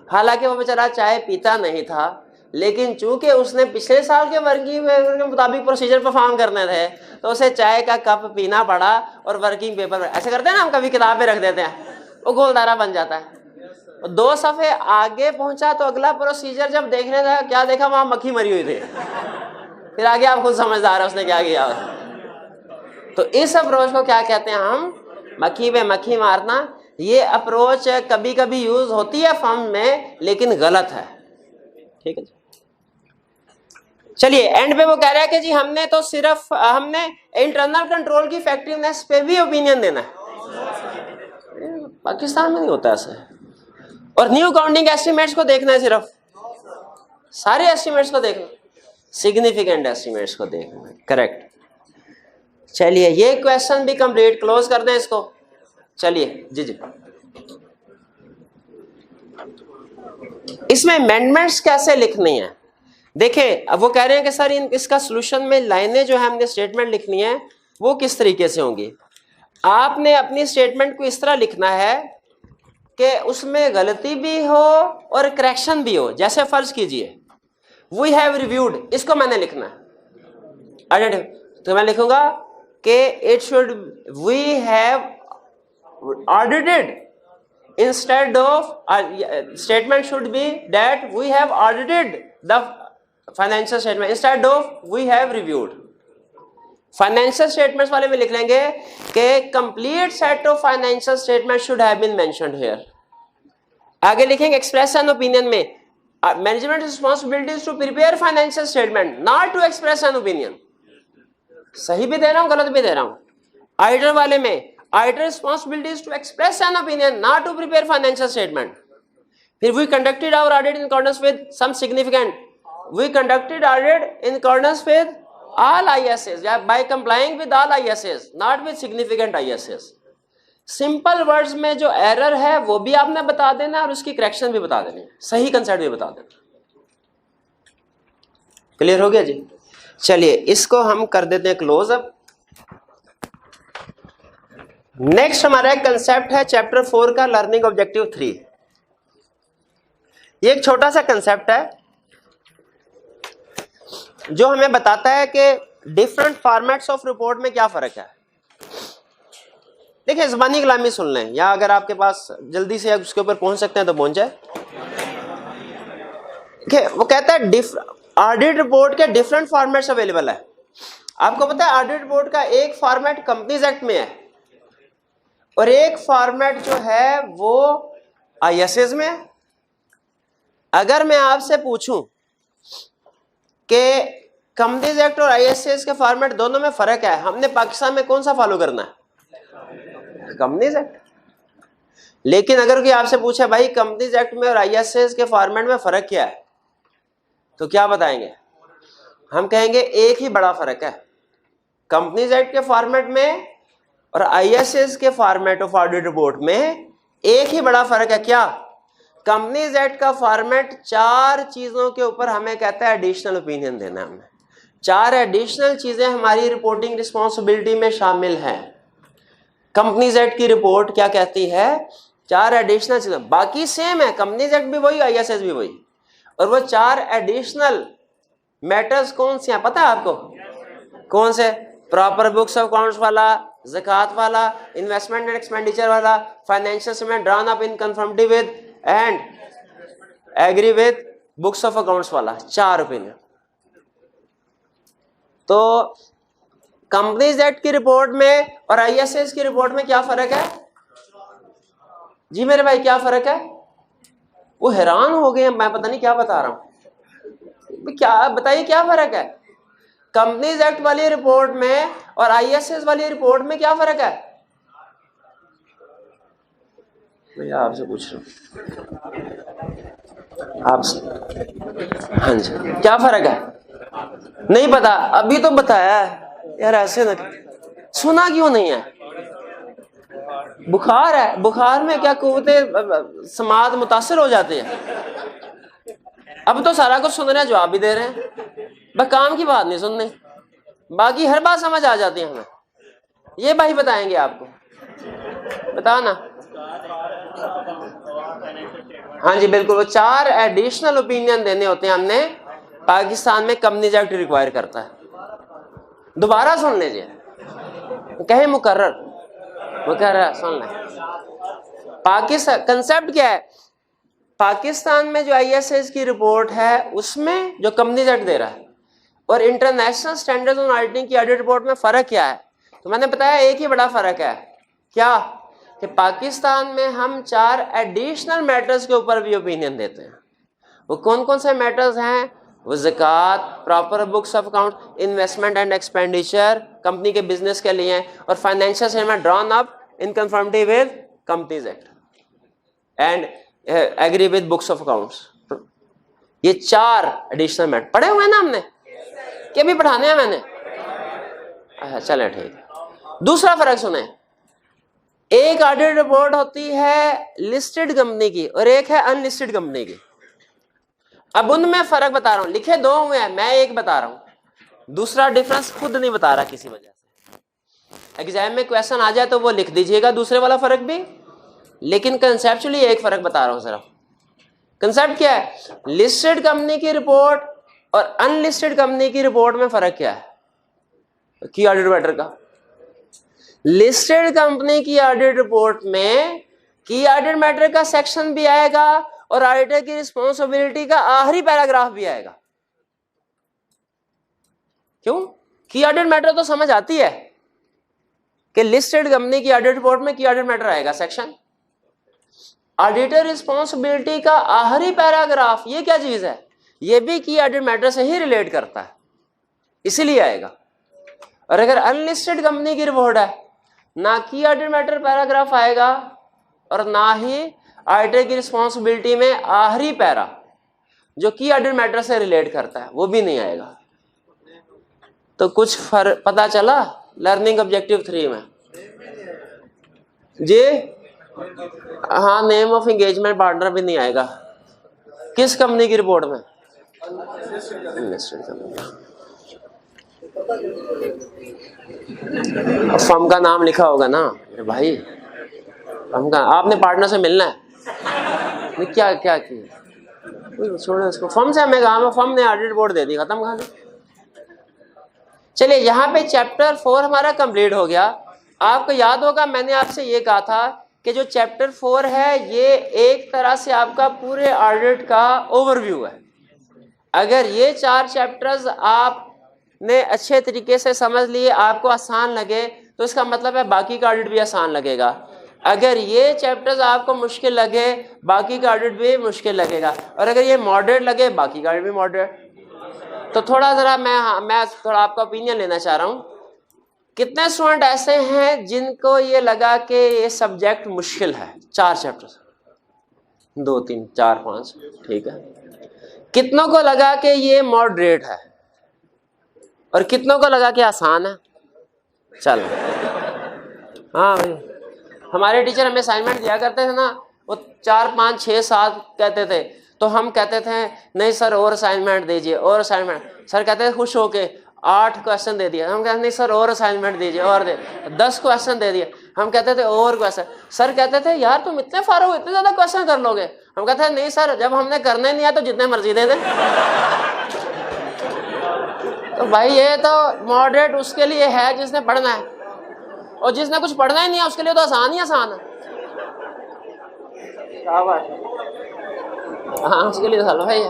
हालांकि वो बेचारा चाय पीता नहीं था, लेकिन चूंकि उसने पिछले साल के वर्किंग पेपर के मुताबिक प्रोसीजर परफॉर्म करने थे, तो उसे चाय का कप पीना पड़ा और वर्किंग पेपर ऐसे करते हैं ना हम, कभी किताब पे रख देते हैं, वो गोलदारा बन जाता है। 2 सफ़े आगे पहुंचा तो अगला प्रोसीजर जब देखने था, क्या देखा, वहां मक्खी मरी हुई थी। फिर आगे आप खुद समझदार है उसने क्या किया। तो इस अप्रोच को क्या कहते हैं हम, मक्खी पे मक्खी मारना। ये अप्रोच कभी कभी यूज होती है फर्म में, लेकिन गलत है। ठीक है, चलिए एंड पे वो कह रहा है कि जी हमने तो सिर्फ हमने इंटरनल कंट्रोल की इफेक्टिवनेस पे भी ओपिनियन देना है। पाकिस्तान में नहीं होता ऐसे। और न्यू काउंटिंग एस्टिमेट्स को देखना है, सिर्फ सारे एस्टिमेट्स को देखना, सिग्निफिकेंट एस्टिमेट्स को देखना है। करेक्ट। चलिए ये क्वेश्चन भी कंप्लीट, क्लोज कर दें इसको। चलिए जी जी, इसमें अमेंडमेंट्स कैसे लिखनी है देखें। अब वो कह रहे हैं कि सर इसका सॉल्यूशन में लाइनें जो है हमने स्टेटमेंट लिखनी है वो किस तरीके से होंगी। आपने अपनी स्टेटमेंट को इस तरह लिखना है कि उसमें गलती भी हो और करेक्शन भी हो। जैसे फर्ज कीजिए वी हैव रिव्यूड, इसको मैंने लिखना है, तो मैं लिखूंगा कि it should we have audited, instead of statement should be that we have audited the financial statement instead of we have reviewed। Financial statements वाले में लिख लेंगे कि complete set of financial statement should have been mentioned here. आगे लिखेंगे express an opinion में management responsibilities to prepare financial statement not to express an opinion. सही भी दे रहा हूं गलत भी दे रहा हूं। ऑडिटर वाले में auditor responsibility is to express an opinion, not to prepare financial statement. Here we conducted our audit in accordance with some significant. We conducted audit in accordance with all ISAs, by complying with all ISAs, not with significant ISAs. Simple words में जो error है वो भी आपने बता देना और उसकी करेक्शन भी बता देनी, सही कंसेप्ट भी बता देना। क्लियर हो गया जी। चलिए इसको हम कर देते हैं क्लोज। अब नेक्स्ट हमारा एक कंसेप्ट है चैप्टर 4 का, लर्निंग ऑब्जेक्टिव 3। ये एक छोटा सा कंसेप्ट है जो हमें बताता है कि डिफरेंट फॉर्मेट्स ऑफ रिपोर्ट में क्या फर्क है। देखिए ज़बानी कलामी सुन लें, या अगर आपके पास जल्दी से उसके ऊपर पहुंच सकते हैं तो पहुंच जाए। वो कहता है ऑडिट रिपोर्ट के डिफरेंट फॉर्मेट्स अवेलेबल है। आपको पता है ऑडिट रिपोर्ट का एक फॉर्मेट कंपनीज एक्ट में है और एक फॉर्मेट जो है वो आईएसएस में है। अगर मैं आपसे पूछूं कि कंपनीज एक्ट और आईएसएस के फॉर्मेट दोनों में फर्क है, हमने पाकिस्तान में कौन सा फॉलो करना है? Companies act. लेकिन अगर कोई आपसे पूछे भाई कंपनीज एक्ट में और आईएसएस के फॉर्मेट में फर्क क्या है, तो क्या बताएंगे? हम कहेंगे एक ही बड़ा फर्क है, कंपनीज एक्ट के फॉर्मेट में और आईएसएस के फॉर्मेट ऑफ ऑडिट रिपोर्ट में एक ही बड़ा फर्क है। क्या? कंपनीज एक्ट का फॉर्मेट 4 चीजों के ऊपर हमें कहता है एडिशनल ओपिनियन देना है। हमें 4 एडिशनल चीजें हमारी रिपोर्टिंग रिस्पॉन्सिबिलिटी में शामिल हैं। कंपनीज एक्ट की रिपोर्ट क्या कहती है? 4 एडिशनल चीजें, बाकी सेम है, कंपनीज एक्ट भी वही, आईएसएस भी वही, और वो 4 एडिशनल मैटर्स कौन से हैं पता है आपको? कौन से? प्रॉपर बुक्स ऑफ अकाउंट्स वाला, ज़कात वाला, इन्वेस्टमेंट एंड एक्सपेंडिचर वाला, financial statement drawn up in conformity with and agree with books of accounts वाला। 4 ओपिनियन। तो कंपनीज एक्ट की रिपोर्ट में और आईएसएस की रिपोर्ट में क्या फर्क है जी मेरे भाई? क्या फर्क है? वो हैरान हो गए, मैं पता नहीं क्या बता रहा हूं, क्या बताइए क्या फर्क है? कंपनीज एक्ट वाली रिपोर्ट में और आईएसएस वाली रिपोर्ट में क्या फर्क है? भैया आपसे पूछ रहा हूँ, आपसे। हाँ जी, क्या फर्क है? नहीं पता, अभी तो बताया है यार, ऐसे ना। सुना क्यों नहीं है? बुखार है, बुखार में क्या कुव्वते समाद मुतासर हो जाते हैं? अब तो सारा कुछ सुन रहे हैं, जवाब भी दे रहे हैं, बस काम की बात नहीं सुनने, बाकी हर बात समझ आ जाती है हमें। ये भाई बताएंगे आपको, बताओ ना। हाँ जी बिल्कुल, वो 4 एडिशनल ओपिनियन देने होते हैं हमने, पाकिस्तान में कंपनीज एक्ट रिक्वायर करता है। दोबारा सुन लीजिए, कहे मुकर्रर सुन लें। पाकिस्तान कंसेप्ट क्या है? पाकिस्तान में जो ISS की रिपोर्ट है उसमें जो कंपनीज एक्ट दे रहा है और इंटरनेशनल स्टैंडर्ड्स ऑन ऑडिटिंग की ऑडिट रिपोर्ट में फर्क क्या है? तो मैंने बताया एक ही बड़ा फर्क है, क्या कि पाकिस्तान में हम 4 एडिशनल मैटर्स के ऊपर भी ओपिनियन देते हैं। वो कौन कौन से मैटर्स हैं? वो ज़कात, proper books of account, investment and expenditure company के बिजनेस के लिए, और financial statement drawn up in conformity with companies act and agree with books of accounts. ये 4 एडिशनल मैटर पढ़े हुए हैं ना हमने, कि भी पढ़ाने हैं मैंने? अच्छा चले ठीक है। दूसरा फर्क सुने, एक ऑडिट रिपोर्ट होती है लिस्टेड कंपनी की और एक है अनलिस्टेड कंपनी की। अब उनमें फर्क बता रहा हूं, लिखे 2 हुए हैं, मैं एक बता रहा हूं, दूसरा डिफरेंस खुद नहीं बता रहा किसी वजह से। एग्जाम में क्वेश्चन आ जाए तो वो लिख दीजिएगा दूसरे वाला फर्क भी, लेकिन कंसेप्चुअली एक फर्क बता रहा हूं सिर्फ। कंसेप्ट क्या है? लिस्टेड कंपनी की रिपोर्ट और अनलिस्टेड कंपनी की रिपोर्ट में फर्क क्या है? की ऑडिट मैटर का, लिस्टेड कंपनी की ऑडिट रिपोर्ट में की ऑडिट मैटर का सेक्शन भी आएगा और ऑडिटर की रिस्पॉन्सिबिलिटी का आखिरी पैराग्राफ भी आएगा। क्यों? की ऑडिट मैटर तो समझ आती है कि लिस्टेड कंपनी की ऑडिट रिपोर्ट में की ऑडिट मैटर आएगा सेक्शन, ऑडिटर रिस्पॉन्सिबिलिटी का आखिरी पैराग्राफ, ये क्या चीज है? ये भी की ऑडिट मैटर से ही रिलेट करता है, इसीलिए आएगा। और अगर अनलिस्टेड कंपनी की रिपोर्ट है, ना की ऑडिट मैटर पैराग्राफ आएगा और ना ही ऑडिटर की रिस्पॉन्सिबिलिटी में आखिरी पैरा जो की ऑडिट मैटर से रिलेट करता है वो भी नहीं आएगा। तो कुछ फर्क पता चला लर्निंग ऑब्जेक्टिव 3 में जी? हाँ, नेम ऑफ एंगेजमेंट पार्टनर भी नहीं आएगा। किस कंपनी की रिपोर्ट में? फर्म का नाम लिखा होगा ना भाई, फर्म का। आपने पार्टनर से मिलना है, क्या क्या किया? छोड़ो इसको, फर्म से हमें कहा, फर्म ने ऑडिट रिपोर्ट दे दी, खत्म कहानी। चलिए यहाँ पे चैप्टर 4 हमारा कंप्लीट हो गया। आपको याद होगा मैंने आपसे ये कहा था कि जो चैप्टर 4 है ये एक तरह से आपका पूरे ऑडिट का ओवरव्यू है। अगर ये 4 चैप्टर्स आपने अच्छे तरीके से समझ लिए, आपको आसान लगे, तो इसका मतलब है बाकी का ऑडिट भी आसान लगेगा। अगर ये चैप्टर्स आपको मुश्किल लगे, बाकी का ऑडिट भी मुश्किल लगेगा। और अगर ये मॉडरेट लगे, बाकी का ऑडिट भी मॉडरेट। तो थोड़ा ज़रा मैं थोड़ा आपका ओपिनियन लेना चाह रहा हूँ। कितने स्टूडेंट ऐसे हैं जिनको ये लगा कि ये सब्जेक्ट मुश्किल है? 4 चैप्टर्स, 2 3 4 5, ठीक है। कितनों को लगा कि ये मॉडरेट है और कितनों को लगा कि आसान है? चलो, हाँ भाई, हमारे टीचर हमें असाइनमेंट दिया करते थे ना, वो 4 5 6 7 कहते थे, तो हम कहते थे नहीं सर और असाइनमेंट दीजिए, और असाइनमेंट। सर कहते थे खुश होके 8 क्वेश्चन दे दिया। हम कहते नहीं सर और असाइनमेंट दीजिए, और 10 क्वेश्चन दे दिए। हम कहते थे और क्वेश्चन। सर कहते थे यार तुम इतने फारो, इतने ज्यादा क्वेश्चन कर लोगे? हम कहते हैं नहीं सर, जब हमने करने नहीं आया तो जितने मर्जी दे दें। तो भाई ये तो मॉडरेट उसके लिए है जिसने पढ़ना है, और जिसने कुछ पढ़ना ही नहीं है उसके लिए तो आसान ही आसान है। हाँ, उसके लिए चलो भाई।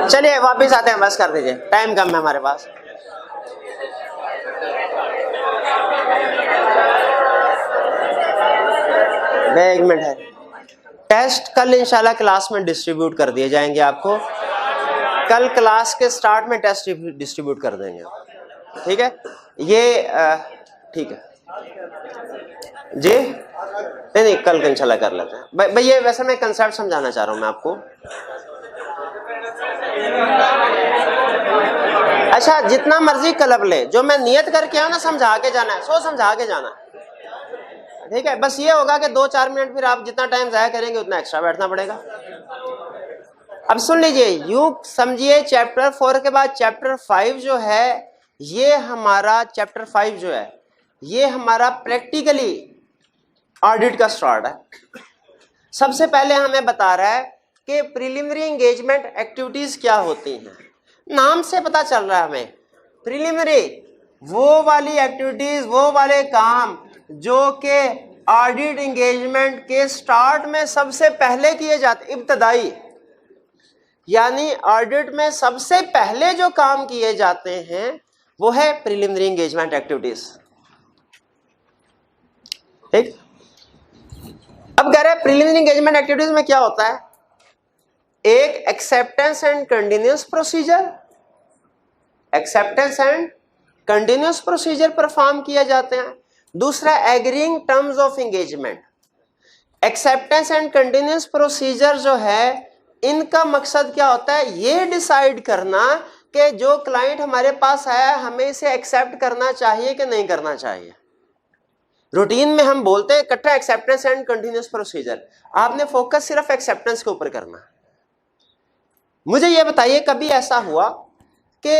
चलिए वापस आते हैं, बस कर दीजिए, टाइम कम है हमारे पास। एक मिनट है, टेस्ट कल इंशाल्लाह क्लास में डिस्ट्रीब्यूट कर दिए जाएंगे आपको। कल क्लास के स्टार्ट में टेस्ट डिस्ट्रीब्यूट कर देंगे, ठीक है? ये ठीक है। जी नहीं नहीं, कल इंशाल्लाह कर लेते हैं भाई। ये वैसे मैं कंसेप्ट समझाना चाह रहा हूँ मैं आपको। अच्छा, जितना मर्जी क्लब ले, जो मैं नियत करके आऊँ ना, समझा के जाना है, सो समझा के जाना, ठीक है। बस ये होगा कि 2-4 मिनट फिर आप जितना टाइम ज़ाया करेंगे उतना एक्स्ट्रा बैठना पड़ेगा। अब सुन लीजिए, यूं समझिए, चैप्टर 4 के बाद चैप्टर 5 जो है, ये हमारा चैप्टर 5 जो है, ये हमारा प्रैक्टिकली ऑडिट का स्टार्ट है। सबसे पहले हमें बता रहा है कि प्रिलिमिनरी एंगेजमेंट एक्टिविटीज क्या होती हैं। नाम से पता चल रहा है हमें, प्रिलिमिनरी वो वाली एक्टिविटीज, वो वाले काम जो कि ऑडिट एंगेजमेंट के स्टार्ट में सबसे पहले किए जाते, इब्तदाई, यानी ऑडिट में सबसे पहले जो काम किए जाते हैं वो है प्रिलिमिनरी एंगेजमेंट एक्टिविटीज, ठीक। अब कह रहे हैं प्रिलिमिनरी एंगेजमेंट एक्टिविटीज में क्या होता है, एक acceptance and continuous procedure, acceptance and continuous procedure perform किए जाते हैं। दूसरा agreeing terms of engagement. Acceptance and continuous procedure जो है, इनका मकसद क्या होता है, ये डिसाइड करना कि जो क्लाइंट हमारे पास आया हमें इसे एक्सेप्ट करना चाहिए कि नहीं करना चाहिए। रूटीन में हम बोलते हैं इकट्ठा एक्सेप्टेंस एंड कंटिन्यूअस प्रोसीजर, आपने फोकस सिर्फ एक्सेप्टेंस के ऊपर करना। मुझे ये बताइए, कभी ऐसा हुआ कि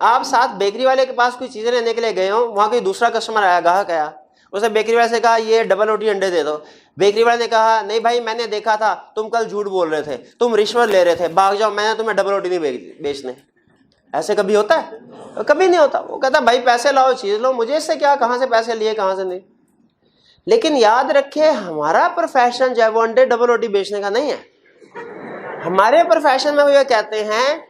आप साथ बेकरी वाले के पास कोई चीजें लेने के लिए गए हो, वहां कोई दूसरा कस्टमर आया, ग्राहक आया, उसने बेकरी वाले से कहा ये डबल रोटी अंडे दे दो, बेकरी वाले ने कहा नहीं भाई मैंने देखा था तुम कल झूठ बोल रहे थे, तुम रिश्वत ले रहे थे, भाग जाओ, मैंने तुम्हें डबल रोटी नहीं बेचने। ऐसे कभी होता है? कभी नहीं होता। वो कहता भाई पैसे लाओ, चीज लो, मुझे इससे क्या, कहां से पैसे लिए कहां से नहीं। लेकिन याद रखिए, हमारा प्रोफेशन जो है वो अंडे डबल रोटी बेचने का नहीं है। हमारे प्रोफेशन में वो ये कहते हैं,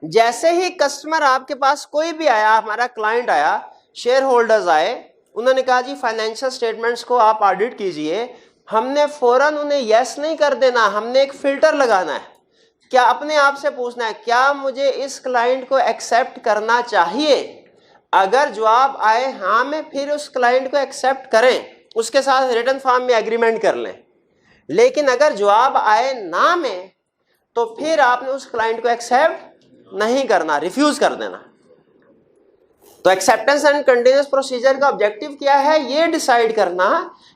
जैसे ही कस्टमर आपके पास कोई भी आया, हमारा क्लाइंट आया, शेयर होल्डर्स आए, उन्होंने कहा जी फाइनेंशियल स्टेटमेंट्स को आप ऑडिट कीजिए, हमने फौरन उन्हें यस नहीं कर देना, हमने एक फिल्टर लगाना है। क्या अपने आप से पूछना है, क्या मुझे इस क्लाइंट को एक्सेप्ट करना चाहिए? अगर जवाब आए हाँ में, फिर उस क्लाइंट को एक्सेप्ट करें, उसके साथ रिटन फॉर्म में एग्रीमेंट कर लें। लेकिन अगर जवाब आए ना में, तो फिर आपने उस क्लाइंट को एक्सेप्ट नहीं करना, रिफ्यूज कर देना। तो एक्सेप्टेंस एंड कंटिन्यूअस प्रोसीजर का ऑब्जेक्टिव क्या है, ये डिसाइड करना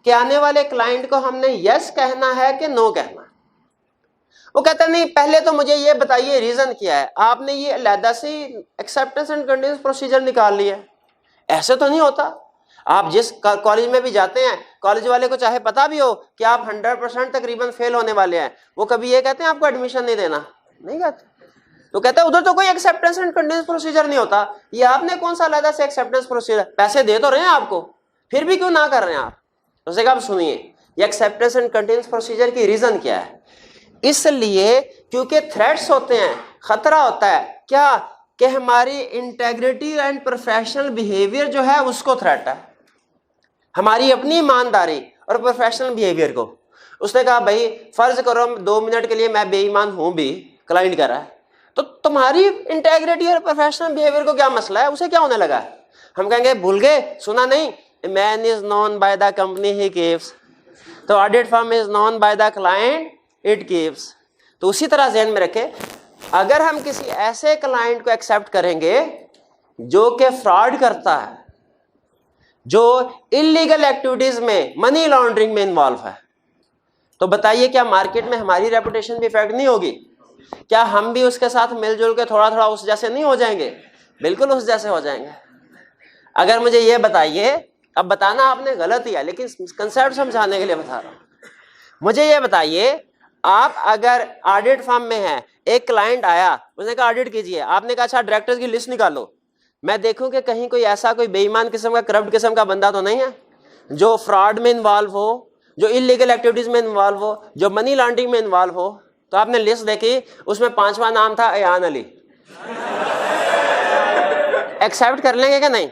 कि आने वाले क्लाइंट को हमने यस कहना है कि नो कहना। वो कहता नहीं, पहले तो मुझे ये बताइए रीजन क्या है, आपने ये अलहदा से एक्सेप्टेंस एंड कंटिन्यूअस प्रोसीजर निकाल लिया। ऐसे तो नहीं होता। आप जिस कॉलेज में भी जाते हैं, कॉलेज वाले को चाहे पता भी हो कि आप 100% तकरीबन फेल होने वाले हैं, वो कभी ये कहते हैं आपको एडमिशन नहीं देना? नहीं कहते। तो कहते हैं उधर तो कोई एक्सेप्टेंस एंड कंटिन्यूअस प्रोसीजर नहीं होता, ये आपने कौन सा अलग से एक्सेप्टेंस प्रोसीजर, पैसे दे तो रहे हैं आपको, फिर भी क्यों ना कर रहे हैं आप? तो उसे कहा सुनिए, ये एक्सेप्टेंस एंड कंटिन्यूअस प्रोसीजर की रीजन क्या है। इसलिए क्योंकि थ्रेट्स होते हैं, खतरा होता है क्या, कि हमारी इंटेग्रिटी एंड प्रोफेशनल बिहेवियर जो है उसको थ्रेट है, हमारी अपनी ईमानदारी और प्रोफेशनल बिहेवियर को। उसने कहा भाई फर्ज करो 2 मिनट के लिए मैं बेईमान हूं भी, क्लाइंट कह रहा है, तो तुम्हारी इंटेग्रिटी और प्रोफेशनल बिहेवियर को क्या मसला है, उसे क्या होने लगा है? हम कहेंगे भूल गए, सुना नहीं, man is known by the company he keeps, तो audit firm is known by the client it keeps. तो उसी तरह ध्यान में रखें, अगर हम किसी ऐसे क्लाइंट को एक्सेप्ट करेंगे जो कि फ्रॉड करता है, जो इलीगल एक्टिविटीज में, मनी लॉन्ड्रिंग में इन्वॉल्व है, तो बताइए क्या मार्केट में हमारी रेपुटेशन भी इफेक्ट नहीं होगी? क्या हम भी उसके साथ मिलजुल के थोड़ा थोड़ा उस जैसे नहीं हो जाएंगे? बिल्कुल उस जैसे हो जाएंगे। अगर मुझे ये बताइए, अब बताना आपने गलत ही है, लेकिन कंसेप्ट समझाने के लिए बता रहा हूं, मुझे ये बताइए, आप अगर ऑडिट फर्म में हैं, एक क्लाइंट आया, उसने कहा ऑडिट कीजिए, आपने कहा अच्छा डायरेक्टर्स की लिस्ट निकालो, मैं देखूं कि कहीं कोई ऐसा कोई बेईमान किस्म का, करप्ट किस्म का बंदा तो नहीं है जो फ्रॉड में इन्वॉल्व हो, जो इलीगल एक्टिविटीज में इन्वॉल्व हो, जो मनी लॉन्ड्रिंग में इन्वॉल्व हो। तो आपने लिस्ट देखी, उसमें 5वां नाम था अयान अली। एक्सेप्ट कर लेंगे क्या? नहीं।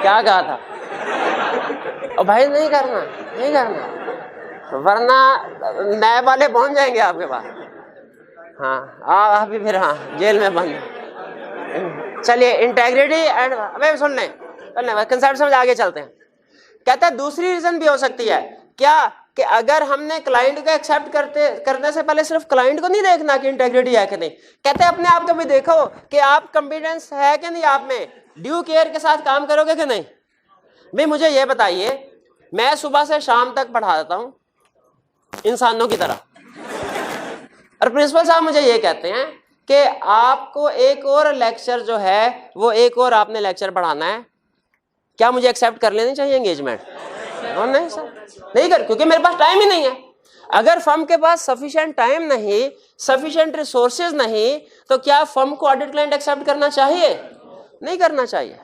क्या कहा था? और भाई नहीं करना, नहीं करना, वरना नए वाले पहुंच जाएंगे आपके पास। हाँ आप भी फिर हाँ जेल में बंद। चलिए इंटेग्रिटी एंड, अबे सुन लें, धन्यवाद, कंसेप्ट समझ, आगे चलते हैं। कहता है दूसरी रीजन भी हो सकती है क्या, कि अगर हमने क्लाइंट को एक्सेप्ट करने से पहले सिर्फ क्लाइंट को नहीं देखना कि इंटेग्रिटी है कि नहीं, कहते हैं अपने आप को भी देखो कि आप कॉन्फिडेंस है कि नहीं, आप में ड्यू केयर के साथ काम करोगे कि नहीं। भाई मुझे ये बताइए, मैं सुबह से शाम तक पढ़ा देता हूं इंसानों की तरह, और प्रिंसिपल साहब मुझे ये कहते हैं कि आपको एक और लेक्चर जो है वो एक और आपने लेक्चर पढ़ाना है, क्या मुझे एक्सेप्ट कर लेनी चाहिए एंगेजमेंट? नहीं सर, नहीं कर, क्योंकि मेरे पास टाइम ही नहीं है। अगर फर्म के पास सफिशिएंट टाइम नहीं, सफिशिएंट रिसोर्सेज नहीं, तो क्या फर्म को ऑडिट क्लाइंट एक्सेप्ट करना चाहिए? नहीं करना चाहिए।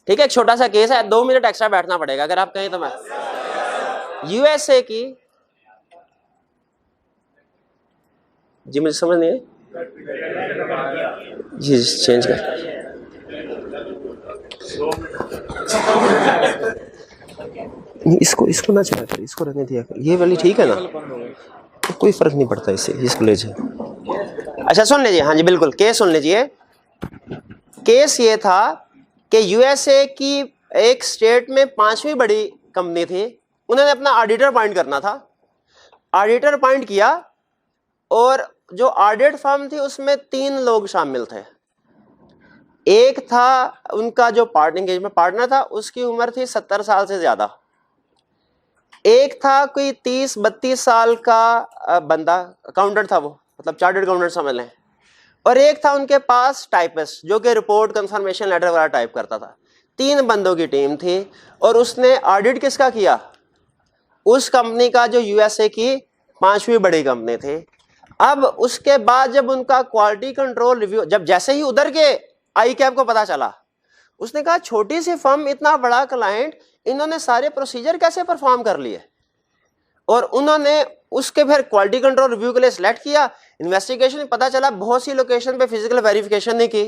ठीक है, एक छोटा सा केस है, 2 मिनट एक्स्ट्रा बैठना पड़ेगा अगर आप कहें तो। मैं यूएसए की, जी मुझे समझ नहीं है जी, चेंज कर, इसको ना चला कर, इसको रखने दिया कर, ये वाली ठीक है ना, तो कोई फर्क नहीं पड़ता इससे, इसको ले जाए। अच्छा सुन लीजिए, हाँ जी बिल्कुल, केस सुन लीजिए। केस ये था कि यूएसए की एक स्टेट में 5वीं बड़ी कंपनी थी, उन्होंने अपना ऑडिटर अपॉइंट करना था। ऑडिटर अपॉइंट किया और जो ऑडिट फर्म थी उसमें 3 लोग शामिल थे। एक था उनका जो पार्टनर था, उसकी उम्र थी 70 साल से ज्यादा। एक था कोई 30-32 साल का बंदा, अकाउंटेंट था वो, मतलब चार्टर्ड अकाउंटेंट समझ लें। और एक था उनके पास टाइपिस्ट, जो कि रिपोर्ट कंफर्मेशन लेटर वगैरह टाइप करता था। 3 बंदों की टीम थी, और उसने ऑडिट किसका किया? उस कंपनी का जो यूएसए की 5वीं बड़ी कंपनी थी। अब उसके बाद जब उनका क्वालिटी कंट्रोल रिव्यू, जब जैसे ही उधर के आई कैप को पता चला, उसने कहा छोटी सी फर्म, इतना बड़ा क्लाइंट, इन्होंने सारे प्रोसीजर कैसे परफॉर्म कर लिए। और उन्होंने उसके फिर क्वालिटी कंट्रोल रिव्यू के लिए सिलेक्ट किया। इन्वेस्टिगेशन में पता चला बहुत सी लोकेशन पे फिजिकल वेरिफिकेशन नहीं की,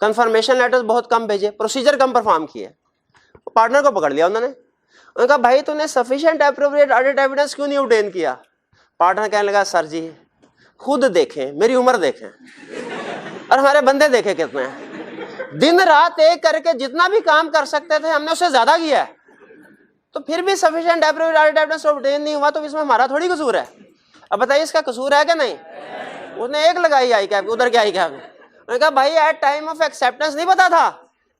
कंफर्मेशन लेटर्स बहुत कम भेजे, प्रोसीजर कम परफॉर्म किए। पार्टनर को पकड़ लिया उन्होंने कहा भाई तूने सफिशिएंट एप्रोप्रिएट ऑडिट एविडेंस क्यों नहीं ऑब्टेन किया? पार्टनर कहने लगा सर जी खुद देखें, मेरी उम्र देखें और हमारे बंदे देखे कितने हैं, दिन रात एक करके जितना भी काम कर सकते थे हमने उससे ज्यादा किया है, तो फिर भी sufficient appropriate audit evidence obtain नहीं हुआ, तो इसमें हमारा थोड़ी कसूर है। अब बताइए इसका कसूर है कि नहीं? उसने एक लगाई आई कैप, उधर क्या आई कैप, उन्होंने कहा भाई एट टाइम ऑफ एक्सेप्टेंस नहीं पता था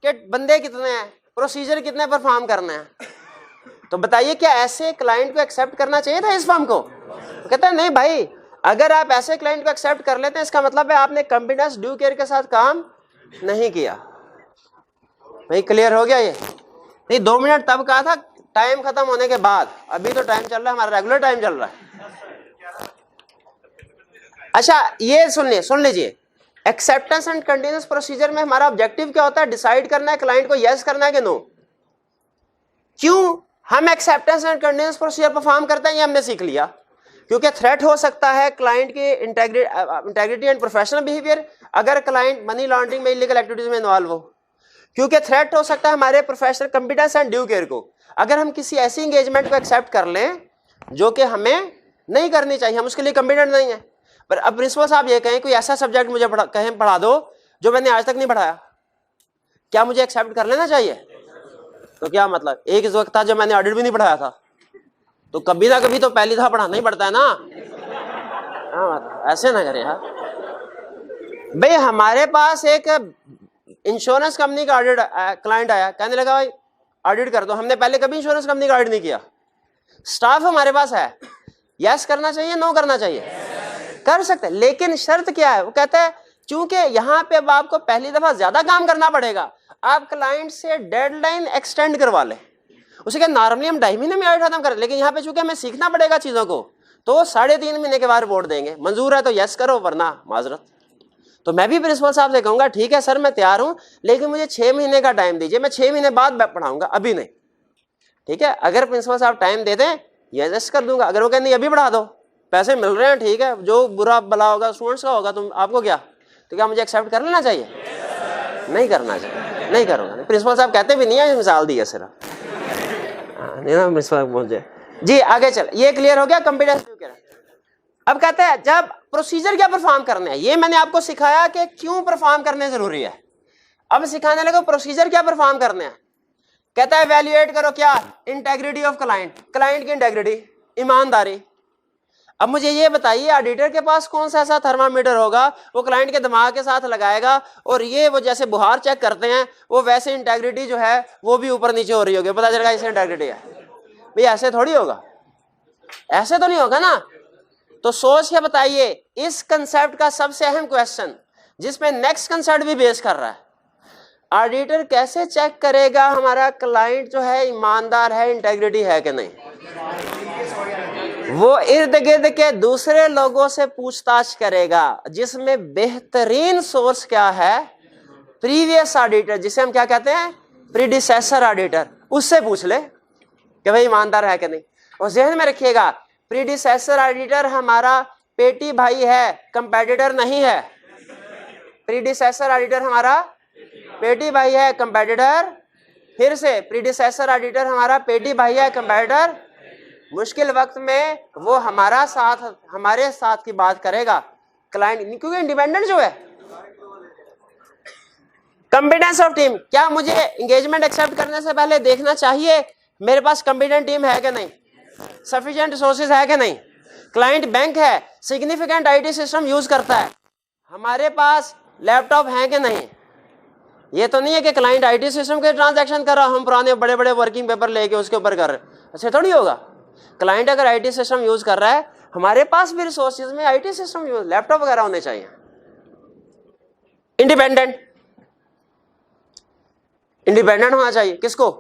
कि बंदे कितने हैं, प्रोसीजर कितने परफॉर्म करने हैं। तो बताइए क्या ऐसे क्लाइंट को एक्सेप्ट करना चाहिए था इस फर्म को? तो कहता है नहीं भाई, अगर आप ऐसे क्लाइंट को एक्सेप्ट कर लेते हैं इसका मतलब है आपने कॉन्फिडेंस ड्यू केयर के साथ काम नहीं किया। भाई क्लियर हो गया ये? नहीं 2 मिनट तब कहा था टाइम खत्म होने के बाद, अभी तो टाइम चल रहा है, हमारा रेगुलर टाइम चल रहा है। अच्छा ये सुन लीजिए, एक्सेप्टेंस एंड कंटिन्यूअस प्रोसीजर में हमारा ऑब्जेक्टिव क्या होता है? डिसाइड करना है क्लाइंट को यस करना है कि नो। क्यों हम acceptance and continuous procedure perform करते हैं ये हमने सीख लिया, क्योंकि थ्रेट हो सकता है क्लाइंट की इंटेग्रिटी एंड प्रोफेशनल बिहेवियर, अगर क्लाइंट मनी लॉन्ड्रिंग में इलीगल एक्टिविटीज में इन्वॉल्व हो। क्योंकि थ्रेट हो सकता है हमारे professional competence and due care को, अगर हम किसी ऐसी एंगेजमेंट को एक्सेप्ट कर लें जो कि हमें नहीं करनी चाहिए, हम उसके लिए कॉम्पिटेंट नहीं है। पर अब प्रिंसिपल साहब ये कहें कोई ऐसा सब्जेक्ट मुझे पढ़ा दो जो मैंने आज तक नहीं पढ़ाया, क्या मुझे एक्सेप्ट कर लेना चाहिए? तो क्या मतलब, एक इस वक्त था जब मैंने ऑडिट भी नहीं पढ़ाया था, तो कभी ना कभी तो पहली दफा पढ़ाना ही पड़ता है ना। हाँ ऐसे ना करें यार। भाई हमारे पास एक इंश्योरेंस कंपनी का ऑडिट क्लाइंट आया, कहने लगा भाई ऑडिट कर दो। हमने पहले कभी इंश्योरेंस कंपनी का ऑडिट नहीं किया, स्टाफ हमारे पास है, यस करना चाहिए नो करना चाहिए? कर सकते हैं, लेकिन शर्त क्या है? वो कहता है चूंकि यहाँ पे अब आपको पहली दफा ज्यादा काम करना पड़ेगा, आप क्लाइंट से डेडलाइन एक्सटेंड करवा लें। उसे क्या नॉर्मली हम 2.5 महीने में ऑडिट खत्म करें, लेकिन यहाँ पे चूंकि हमें सीखना पड़ेगा चीजों को, तो 3.5 महीने के बाद रिपोर्ट देंगे। मंजूर है तो यस करो, वरना माजरत। तो मैं भी प्रिंसिपल साहब से कहूंगा ठीक है सर मैं तैयार हूं, लेकिन मुझे 6 महीने का टाइम दीजिए, मैं 6 महीने बाद पढ़ाऊंगा, अभी नहीं। ठीक है, अगर प्रिंसिपल साहब टाइम दे दें यस कर दूंगा, अगर वो कहते नहीं अभी बढ़ा दो, पैसे मिल रहे हैं, ठीक है, जो बुरा भला होगा स्टूडेंट्स का होगा, तुम आपको क्या, तो क्या मुझे एक्सेप्ट कर लेना चाहिए? नहीं करना चाहिए, नहीं करूंगा। प्रिंसिपल साहब कहते भी नहीं है, मिसाल दी है सिर्फ, नहीं ना प्रिंसिपल पहुंचे जी। आगे चल, ये क्लियर हो गया कॉम्पिटेंस ड्यू केयर। अब कहते हैं जब प्रोसीजर क्या परफॉर्म करने हैं, ये मैंने आपको सिखाया कि क्यों परफॉर्म करने जरूरी है। अब सिखाने लगे प्रोसीजर क्या परफॉर्म करने हैं। कहता है वैल्यूएट करो क्या, इंटेग्रिटी ऑफ क्लाइंट, क्लाइंट की इंटेग्रिटी, ईमानदारी। अब मुझे ये बताइए ऑडिटर के पास कौन सा ऐसा थर्मामीटर होगा वो क्लाइंट के दिमाग के साथ लगाएगा और ये वो जैसे बुहार चेक करते हैं वो वैसे इंटेग्रिटी जो है वो भी ऊपर नीचे हो रही होगी, पता चलेगा इसे इंटेग्रिटी है। भाई ऐसे थोड़ी होगा, ऐसे तो नहीं होगा ना। तो सोच के बताइए इस कंसेप्ट का सबसे अहम क्वेश्चन जिसमें नेक्स्ट कंसेप्ट भी बेस कर रहा है, ऑडिटर कैसे चेक करेगा हमारा क्लाइंट जो है ईमानदार है, इंटेग्रिटी है कि नहीं। वो इर्द गिर्द के दूसरे लोगों से पूछताछ करेगा जिसमें बेहतरीन सोर्स क्या है, प्रीवियस ऑडिटर, जिसे हम क्या कहते हैं प्रीडिसेसर ऑडिटर, उससे पूछ ले कि भाई ईमानदार है कि नहीं। और ज़हन में रखिएगा प्रीडिसेसर ऑडिटर हमारा पेटी भाई है, कंपेटिटर नहीं है। प्रीडिसेसर ऑडिटर हमारा पेटी भाई है, कंपेटिटर, फिर से प्रीडिसेसर ऑडिटर हमारा पेटी भाई है, कंपेटिटर। मुश्किल वक्त में वो हमारे साथ की बात करेगा क्लाइंट, क्योंकि इंडिपेंडेंट जो है। कॉम्पिटेंस ऑफ टीम, क्या मुझे एंगेजमेंट एक्सेप्ट करने से पहले देखना चाहिए मेरे पास कॉम्पिटेंट टीम है कि नहीं, सफिशिएंट रिसोर्सेज है कि नहीं। क्लाइंट बैंक है, सिग्निफिकेंट आईटी सिस्टम यूज करता है, हमारे पास लैपटॉप है कि नहीं। ये तो नहीं है कि क्लाइंट आईटी सिस्टम के ट्रांजैक्शन कर रहा, हम पुराने बड़े बड़े वर्किंग पेपर लेके उसके ऊपर कर रहे, ऐसे थोड़ी होगा। क्लाइंट अगर आईटी सिस्टम यूज कर रहा है, हमारे पास भी रिसोर्सेज में आईटी सिस्टम यूज, लैपटॉप वगैरह होने चाहिए। इंडिपेंडेंट होना चाहिए, किसको,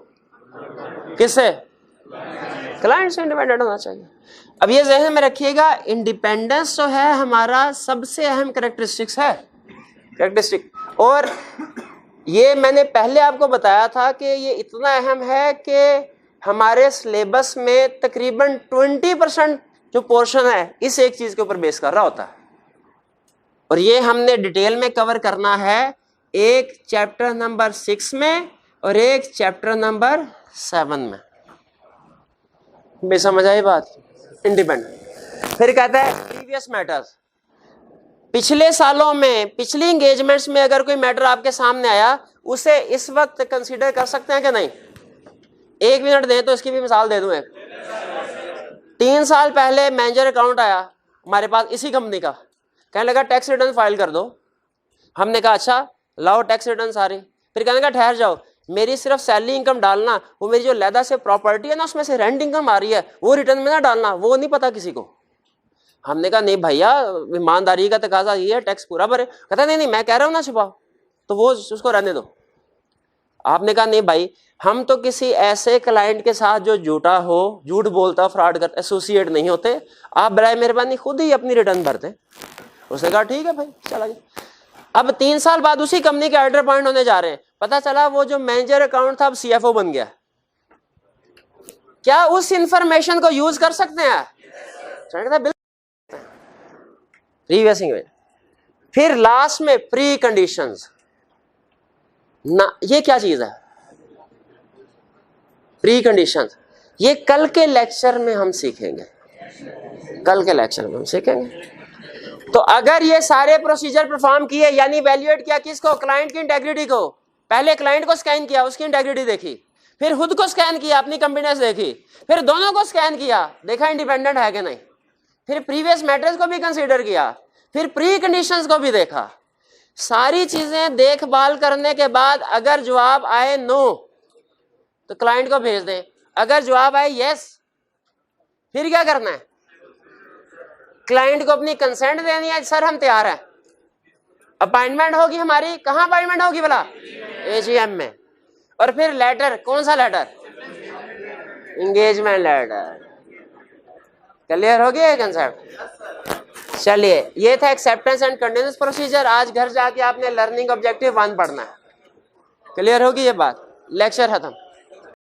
किससे, क्लाइंट से इंडिपेंडेंट होना चाहिए। अब ये ज़हन में रखिएगा इंडिपेंडेंस जो है हमारा सबसे अहम कैरेक्टरिस्टिक्स है, कैरेक्टरिस्टिक। और ये मैंने पहले आपको बताया था कि ये इतना अहम है कि हमारे सिलेबस में तकरीबन 20% जो पोर्शन है इस एक चीज के ऊपर बेस कर रहा होता है। और ये हमने डिटेल में कवर करना है, एक चैप्टर नंबर 6 में और एक चैप्टर नंबर 7 में। समझ आई बात। इंडिपेंडेंट, फिर कहता है प्रीवियस मैटर्स, पिछले सालों में पिछली एंगेजमेंट्स में अगर कोई मैटर आपके सामने आया उसे इस वक्त कंसीडर कर सकते हैं कि नहीं। 1 मिनट दें तो इसकी भी मिसाल दे दूं। 3 साल पहले मैनेजर अकाउंट आया हमारे पास इसी कंपनी का, कहने लगा टैक्स रिटर्न फाइल कर दो। हमने कहा अच्छा लाओ टैक्स रिटर्न सारे। फिर कहने लगा ठहर जाओ, मेरी सिर्फ सैलरी इनकम डालना, वो मेरी जो लैदा से प्रॉपर्टी है ना उसमें से रेंट इनकम आ रही है वो रिटर्न में ना डालना, वो नहीं पता किसी को। हमने कहा नहीं भैया ईमानदारी का तकाजा ये है, टैक्स पूरा भरे। कहता नहीं मैं कह रहा हूँ ना छुपाओ, तो वो उसको रहने दो। आपने कहा नहीं भाई हम तो किसी ऐसे क्लाइंट के साथ जो झूठा हो, झूठ बोलता, फ्रॉड करता, एसोसिएट नहीं होते, आप बराए मेहरबानी खुद ही अपनी रिटर्न भरते। उसने कहा ठीक है भाई, चला गया। अब 3 साल बाद उसी कंपनी के ऑडिटर अपॉइंट होने जा रहे हैं, पता चला वो जो मैनेजर अकाउंट था अब CFO बन गया। क्या उस इंफॉर्मेशन को यूज कर सकते हैं? Previous engagement. फिर लास्ट में प्री कंडीशंस ना, ये क्या चीज है प्री कंडीशंस? ये कल के लेक्चर में हम सीखेंगे, कल के लेक्चर में हम सीखेंगे। तो अगर ये सारे प्रोसीजर परफॉर्म किए, यानी इवैल्यूएट किया किसको, क्लाइंट की इंटेग्रिटी को, पहले क्लाइंट को स्कैन किया उसकी इंटेग्रिटी देखी, फिर खुद को स्कैन किया अपनी कॉम्पिटेंस देखी, फिर दोनों को स्कैन किया देखा इंडिपेंडेंट है कि नहीं, फिर प्रीवियस मैटर्स को भी कंसीडर किया, फिर प्री कंडीशंस को भी देखा। सारी चीजें देखभाल करने के बाद अगर जवाब आए नो तो क्लाइंट को भेज दें, अगर जवाब आए यस फिर क्या करना है, क्लाइंट को अपनी कंसेंट देनी है, सर हम तैयार हैं, अपॉइंटमेंट होगी हमारी, कहां अपॉइंटमेंट होगी भला, AGM में। और फिर लेटर, कौन सा लेटर, एंगेजमेंट लेटर। क्लियर हो गया कंसेप्ट? चलिए ये था एक्सेप्टेंस एंड कंडीशंस प्रोसीजर। आज घर जाके आपने लर्निंग ऑब्जेक्टिव 1 पढ़ना है। क्लियर होगी ये बात? लेक्चर खत्म।